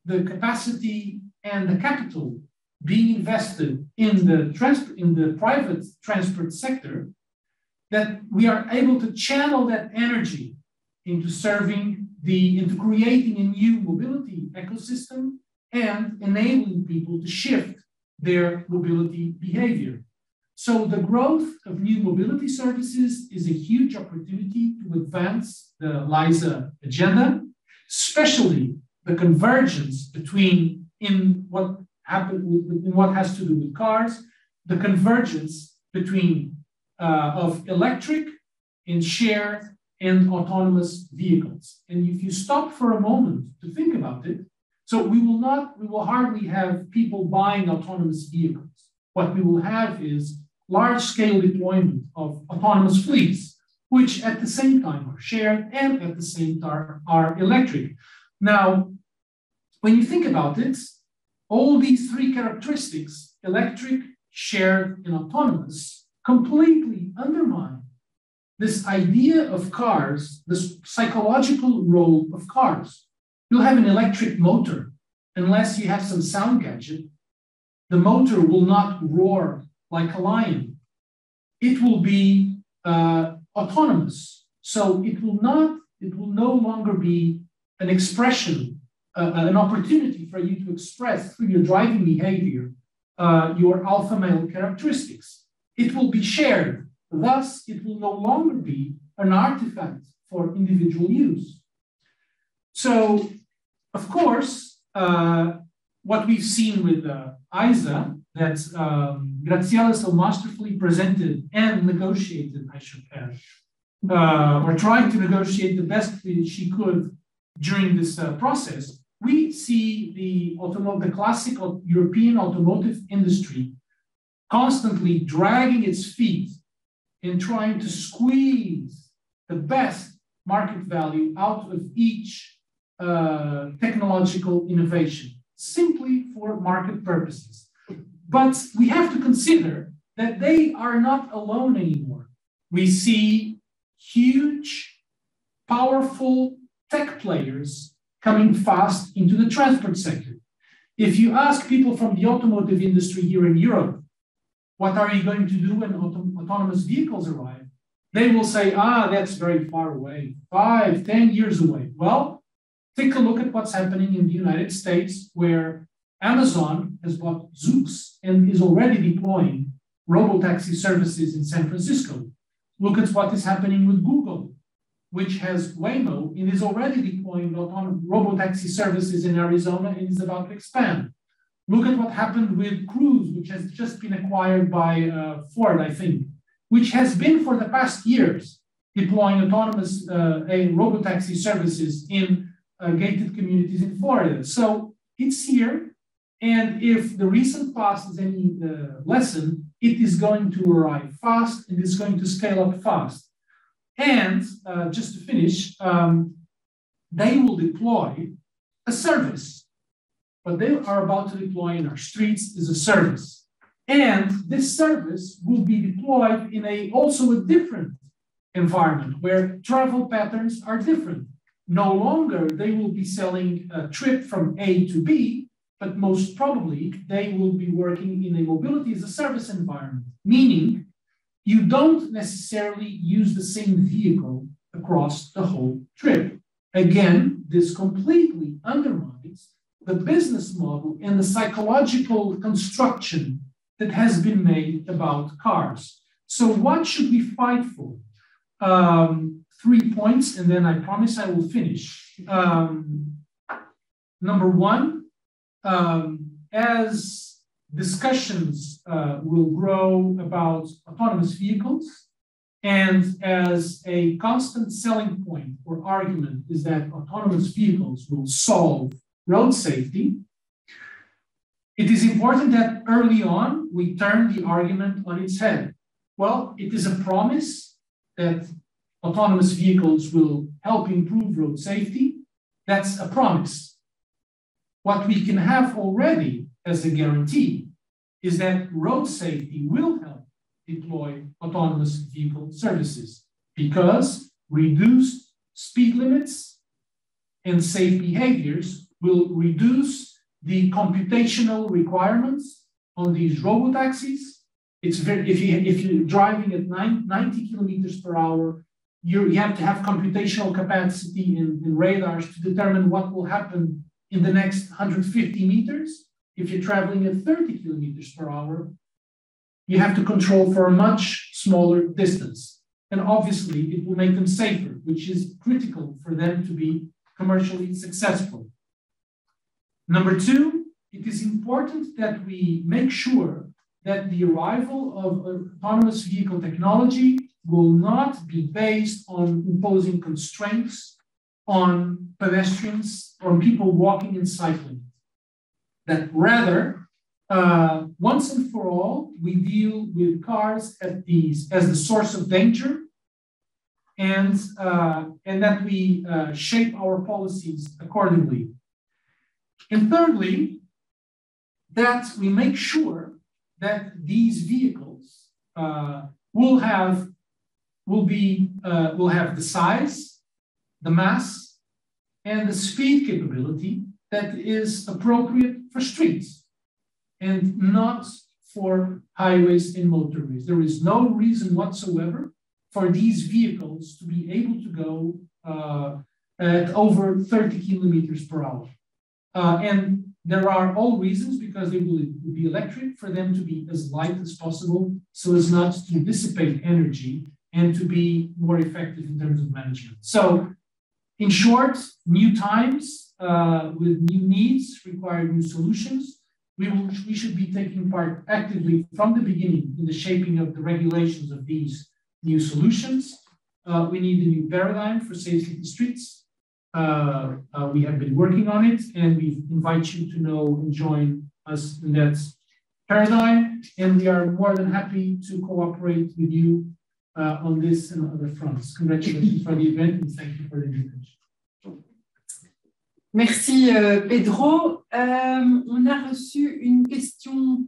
the capacity, and the capital being invested in the private transport sector, that we are able to channel that energy into into creating a new mobility ecosystem and enabling people to shift their mobility behavior. So the growth of new mobility services is a huge opportunity to advance the LISA agenda, especially the convergence between in what has to do with cars, the convergence between of electric and shared and autonomous vehicles. And if you stop for a moment to think about it, so we will hardly have people buying autonomous vehicles. What we will have is large-scale deployment of autonomous fleets, which at the same time are shared and at the same time are electric. Now, when you think about it, all these three characteristics, electric, shared, and autonomous, completely undermine this idea of cars, this psychological role of cars. You'll have an electric motor, unless you have some sound gadget. The motor will not roar like a lion. It will be autonomous. So it will no longer be an expression, an opportunity for you to express through your driving behavior your alpha male characteristics. It will be shared. Thus, it will no longer be an artifact for individual use. So, of course, what we've seen with ISA, that Graziella so masterfully presented and negotiated, I should add, or trying to negotiate the best she could during this process, we see the classic European automotive industry constantly dragging its feet in trying to squeeze the best market value out of each technological innovation, simply for market purposes. But we have to consider that they are not alone anymore. We see huge, powerful tech players coming fast into the transport sector. If you ask people from the automotive industry here in Europe, what are you going to do when autonomous vehicles arrive? They will say, that's very far away, 5, 10 years away. Well, take a look at what's happening in the United States, where Amazon has bought Zoox and is already deploying robotaxi services in San Francisco. Look at what is happening with Google, which has Waymo and is already deploying robotaxi services in Arizona and is about to expand. Look at what happened with Cruise, which has just been acquired by Ford, I think, which has been for the past years deploying autonomous robotaxi services in gated communities in Florida. So it's here, and if the recent past is any lesson, it is going to arrive fast and it's going to scale up fast. And just to finish, they will deploy a service. What they are about to deploy in our streets is a service. And this service will be deployed in also a different environment where travel patterns are different. No longer they will be selling a trip from A to B, but most probably they will be working in a mobility as a service environment, meaning you don't necessarily use the same vehicle across the whole trip. Again, this completely undermines the business model and the psychological construction that has been made about cars. So what should we fight for? 3 points, and then I promise I will finish. Number one, as discussions will grow about autonomous vehicles, and as a constant selling point or argument is that autonomous vehicles will solve road safety, it is important that early on we turn the argument on its head. Well, it is a promise that autonomous vehicles will help improve road safety. That's a promise. What we can have already as a guarantee is that road safety will help deploy autonomous vehicle services because reduced speed limits and safe behaviors will reduce the computational requirements on these robotaxis. It's very, if you're driving at 90 kilometers per hour, you have to have computational capacity in radars to determine what will happen in the next 150 meters. If you're traveling at 30 kilometers per hour, you have to control for a much smaller distance. And obviously, it will make them safer, which is critical for them to be commercially successful. Number two, it is important that we make sure that the arrival of autonomous vehicle technology will not be based on imposing constraints on pedestrians or people walking and cycling. That rather, once and for all, we deal with cars as the source of danger, and that we shape our policies accordingly. And thirdly, that we make sure that these vehicles will have the size, the mass, and the speed capability that is appropriate for streets and not for highways and motorways. There is no reason whatsoever for these vehicles to be able to go at over 30 kilometers per hour. And there are all reasons, because they will be electric, for them to be as light as possible so as not to dissipate energy and to be more effective in terms of management. So in short, new times with new needs require new solutions. We should be taking part actively from the beginning in the shaping of the regulations of these new solutions. We need a new paradigm for safe city streets. We have been working on it, and we invite you to know and join us in that paradigm. And we are more than happy to cooperate with you on this and other fronts. Congratulations for the event, and thank you for the invitation. Merci Pedro. On a reçu une question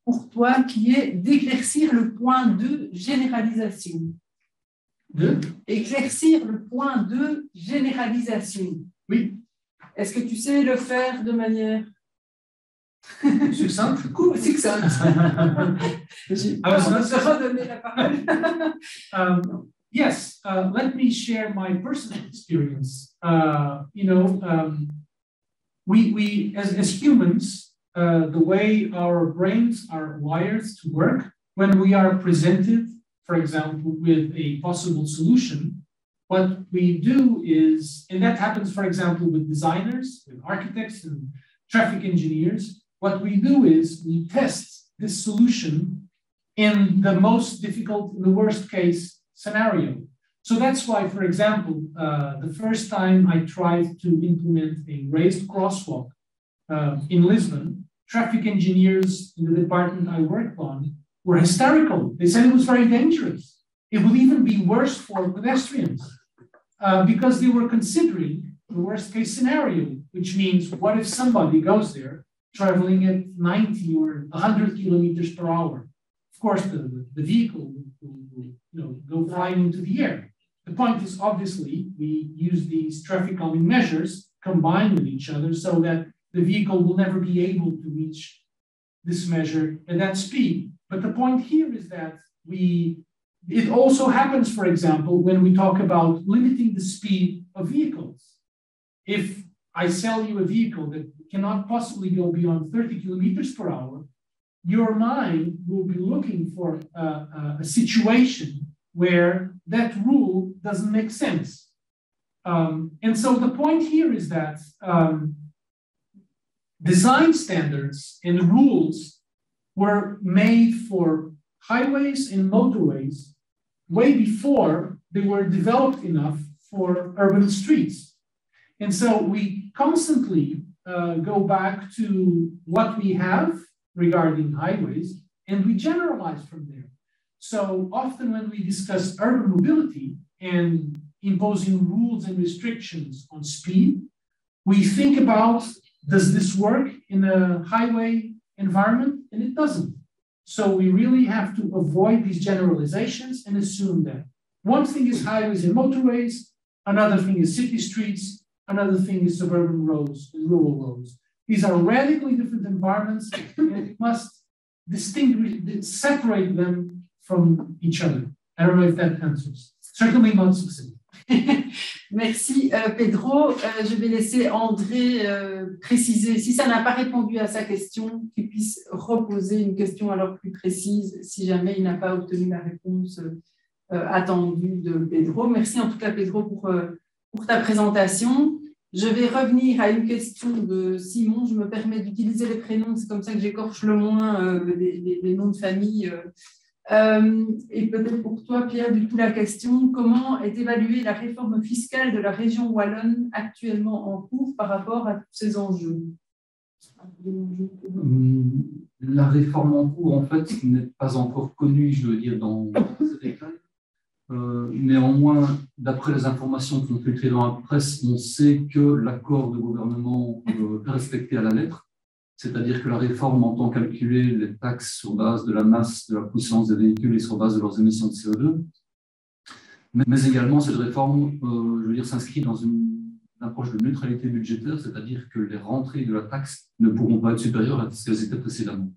pour toi qui est d'éclaircir le point de généralisation. Éclaircir le point de généralisation. Oui. Est-ce que tu sais le faire de manière succincte? Succincte. Je vais redonner la parole. Yes, let me share my personal experience. We as humans, the way our brains are wired to work, when we are presented, for example, with a possible solution, what we do is, and that happens, for example, with designers, with architects and traffic engineers, what we do is we test this solution in the most difficult, in the worst case scenario. So that's why, for example, the first time I tried to implement a raised crosswalk in Lisbon, traffic engineers in the department I worked on were hysterical. They said it was very dangerous. It would even be worse for pedestrians because they were considering the worst case scenario, which means what if somebody goes there traveling at 90 or 100 kilometers per hour? Of course, the vehicle will go flying into the air. The point is, obviously, we use these traffic calming measures combined with each other so that the vehicle will never be able to reach this measure at that speed. But the point here is that it also happens, for example, when we talk about limiting the speed of vehicles. If I sell you a vehicle that cannot possibly go beyond 30 kilometers per hour, your mind will be looking for a situation where that rule doesn't make sense. And so the point here is that design standards and rules were made for highways and motorways way before they were developed enough for urban streets. And so we constantly go back to what we have regarding highways, and we generalize from there. So often when we discuss urban mobility and imposing rules and restrictions on speed, we think about, does this work in a highway environment? And it doesn't. So we really have to avoid these generalizations and assume that one thing is highways and motorways, another thing is city streets, another thing is suburban roads and rural roads. These are radically different environments, and we must separate them from each other. I don't know if that answers. Certainly not succinct. Merci Pedro. Je vais laisser André préciser, si ça n'a pas répondu à sa question, qu'il puisse reposer une question alors plus précise si jamais il n'a pas obtenu la réponse attendue de Pedro. Merci en tout cas Pedro pour ta présentation. Je vais revenir à une question de Simon. Je me permets d'utiliser les prénoms, c'est comme ça que j'écorche le moins les noms de famille. Et peut-être pour toi, Pierre, du coup, la question, comment est évaluée la réforme fiscale de la région wallonne actuellement en cours par rapport à tous ces enjeux? La réforme en cours, en fait, n'est pas encore connue, je veux dire, dans ces détails. Néanmoins, d'après les informations qui ont filtré dans la presse, on sait que l'accord de gouvernement est respecté à la lettre. C'est-à-dire que la réforme entend calculer les taxes sur base de la masse, de la puissance des véhicules et sur base de leurs émissions de CO2. Mais également, cette réforme, je veux dire, s'inscrit dans une approche de neutralité budgétaire, c'est-à-dire que les rentrées de la taxe ne pourront pas être supérieures à ce qu'elles étaient précédemment.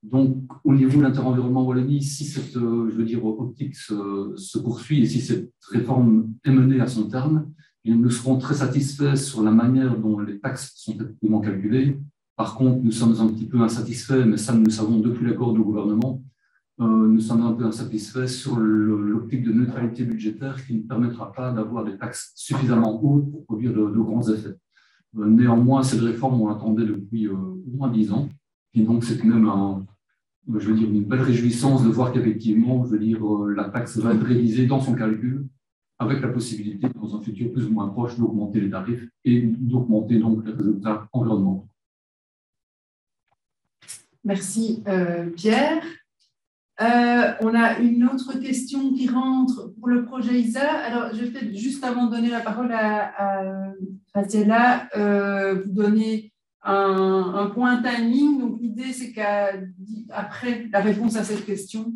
Donc, au niveau de l'interenvironnement Wallonie, si cette, je veux dire, optique se poursuit et si cette réforme est menée à son terme, nous serons très satisfaits sur la manière dont les taxes sont effectivement calculées. Par contre, nous sommes un petit peu insatisfaits, mais ça nous le savons depuis l'accord du gouvernement, nous sommes un peu insatisfaits sur l'optique de neutralité budgétaire qui ne permettra pas d'avoir des taxes suffisamment hautes pour produire de grands effets. Néanmoins, cette réforme, on l'attendait depuis au moins 10 ans, et donc c'est même je veux dire, une belle réjouissance de voir qu'effectivement, je veux dire, la taxe va être révisée dans son calcul, avec la possibilité, dans un futur plus ou moins proche, d'augmenter les tarifs et d'augmenter donc les résultats environnementaux. Merci Pierre. On a une autre question qui rentre pour le projet ISA. Alors, je vais peut-être juste avant de donner la parole à Graziella, vous donner un point timing. Donc, l'idée, c'est qu'après la réponse à cette question,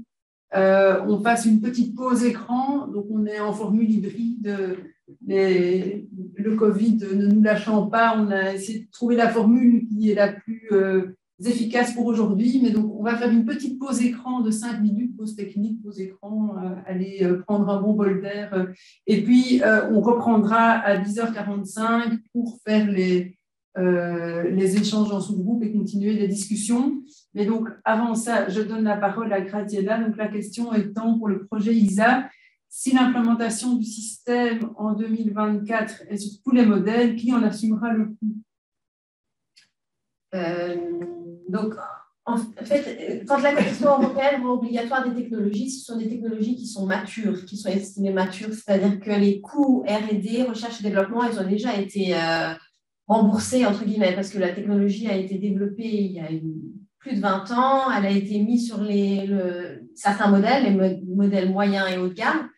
on fasse une petite pause écran. Donc, on est en formule hybride. Le Covid ne nous lâchant pas, on a essayé de trouver la formule qui est la plus efficace pour aujourd'hui, mais donc on va faire une petite pause écran de 5 minutes, pause technique, pause écran, aller prendre un bon bol d'air, et puis on reprendra à 10h45 pour faire les échanges en sous-groupe et continuer les discussions. Mais donc avant ça, je donne la parole à Graziella. Donc la question étant pour le projet ISA, si l'implémentation du système en 2024 est sur tous les modèles, qui en assumera le coût? Donc, En fait, quand la Commission européenne rend obligatoire des technologies, ce sont des technologies qui sont matures, qui sont estimées matures, c'est-à-dire que les coûts R&D, recherche et développement, ils ont déjà été remboursés, entre guillemets, parce que la technologie a été développée il y a plus de 20 ans, elle a été mise sur certains modèles, les modèles moyens et haut de gamme,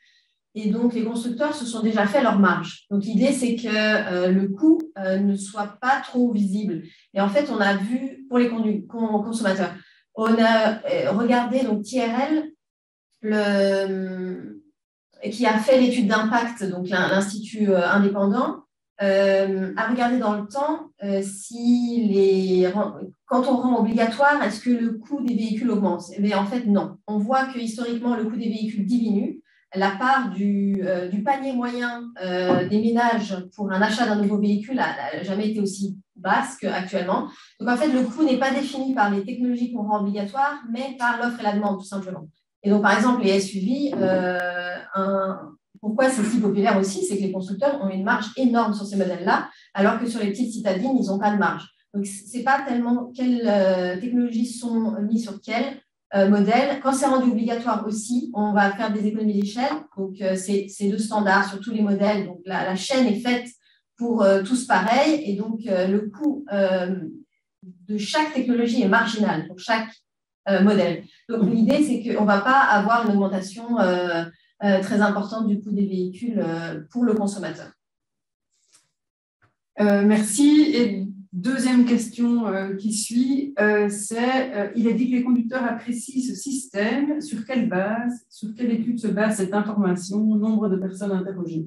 et donc les constructeurs se sont déjà fait leur marge. Donc l'idée, c'est que le coût ne soit pas trop visible. Et en fait, on a vu, pour les consommateurs, on a regardé donc TRL, qui a fait l'étude d'impact, donc l'institut indépendant, a regardé dans le temps quand on rend obligatoire, est-ce que le coût des véhicules augmente? Mais en fait, non. On voit que historiquement, le coût des véhicules diminue. La part du panier moyen des ménages pour un achat d'un nouveau véhicule n'a jamais été aussi basse qu'actuellement. Donc, en fait, le coût n'est pas défini par les technologies qu'on rend obligatoires, mais par l'offre et la demande, tout simplement. Et donc, par exemple, les SUV, pourquoi c'est si populaire aussi, c'est que les constructeurs ont une marge énorme sur ces modèles-là, alors que sur les petites citadines, ils n'ont pas de marge. Donc, ce n'est pas tellement quelles technologies sont mises sur quelles modèle. Quand c'est rendu obligatoire aussi, on va faire des économies d'échelle. Donc, c'est 2 standards sur tous les modèles. Donc, la chaîne est faite pour tous pareils. Et donc, le coût de chaque technologie est marginal pour chaque modèle. Donc, l'idée, c'est qu'on ne va pas avoir une augmentation très importante du coût des véhicules pour le consommateur. Merci. Et deuxième question qui suit, c'est il est dit que les conducteurs apprécient ce système. Sur quelle base, sur quelle étude se base cette information, nombre de personnes interrogées?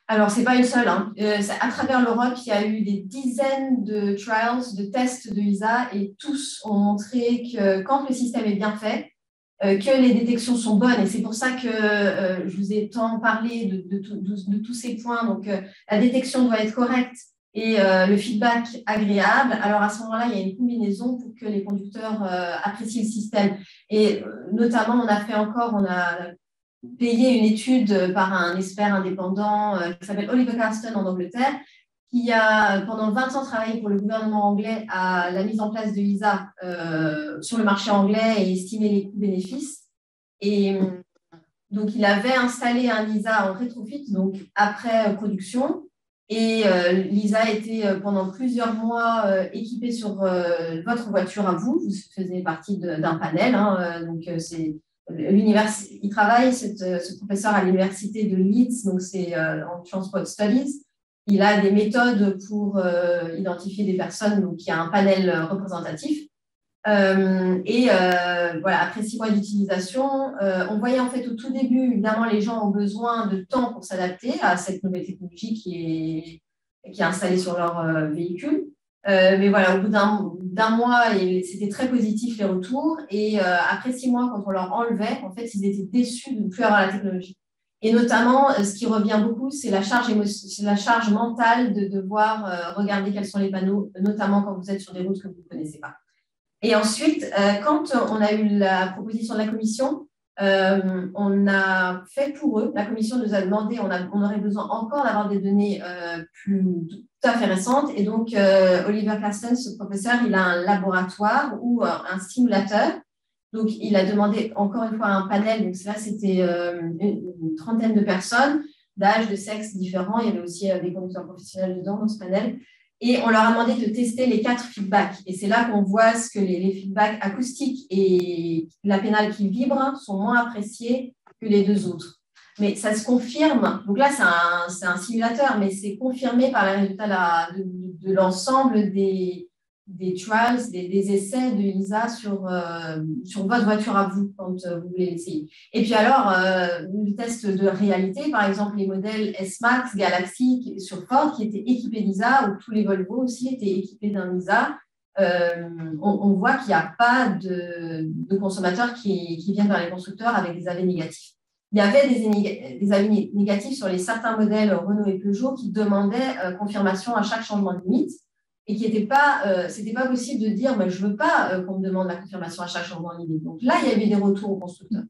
Alors, ce n'est pas une seule. À travers l'Europe, il y a eu des dizaines de trials, de tests de ISA, et tous ont montré que quand le système est bien fait, que les détections sont bonnes. Et c'est pour ça que je vous ai tant parlé de tous ces points. Donc, la détection doit être correcte et le feedback agréable. Alors, à ce moment-là, il y a une combinaison pour que les conducteurs apprécient le système. Et notamment, on a payé une étude par un expert indépendant qui s'appelle Oliver Carston en Angleterre, qui a pendant 20 ans travaillé pour le gouvernement anglais à la mise en place de ISA sur le marché anglais et estimé les coûts-bénéfices. Et donc, il avait installé un ISA en rétrofit, donc après production. Et l'ISA était pendant plusieurs mois équipé sur votre voiture à vous. Vous faisiez partie d'un panel. Donc, il travaille, ce professeur, à l'université de Leeds, donc c'est en Transport Studies. Il a des méthodes pour identifier des personnes, donc il y a un panel représentatif. Voilà, après 6 mois d'utilisation, on voyait en fait au tout début, évidemment, les gens ont besoin de temps pour s'adapter à cette nouvelle technologie qui est installée sur leur véhicule. Mais voilà, au bout d'un mois, c'était très positif les retours. Et après 6 mois, quand on leur enlevait, en fait, ils étaient déçus de ne plus avoir la technologie. Et notamment, ce qui revient beaucoup, c'est la charge mentale de devoir regarder quels sont les panneaux, notamment quand vous êtes sur des routes que vous ne connaissez pas. Et ensuite, quand on a eu la proposition de la Commission, on a fait pour eux, la Commission nous a demandé, on aurait besoin encore d'avoir des données tout à fait récentes. Et donc, Oliver Carston, ce professeur, il a un laboratoire ou un simulateur. Donc, il a demandé encore une fois un panel. Donc, là, c'était une trentaine de personnes d'âge, de sexe différents. Il y avait aussi des conducteurs professionnels dedans dans ce panel. Et on leur a demandé de tester les 4 feedbacks. Et c'est là qu'on voit ce que les feedbacks acoustiques et la pédale qui vibre sont moins appréciés que les 2 autres. Mais ça se confirme. Donc là, c'est un simulateur, mais c'est confirmé par les résultats de l'ensemble des trials, des essais de ISA sur votre voiture à vous quand vous voulez l'essayer. Et puis alors, le test de réalité, par exemple, les modèles S-Max, Galaxy sur Ford qui étaient équipés d'ISA, ou tous les Volvo aussi étaient équipés d'un ISA, on voit qu'il n'y a pas de consommateurs qui viennent vers les constructeurs avec des avis négatifs. Il y avait des avis négatifs sur certains modèles Renault et Peugeot qui demandaient confirmation à chaque changement de limite. Et qui n'était pas, c'était pas possible de dire je ne veux pas qu'on me demande la confirmation à chaque changement de limite. Donc là, il y avait des retours aux constructeurs.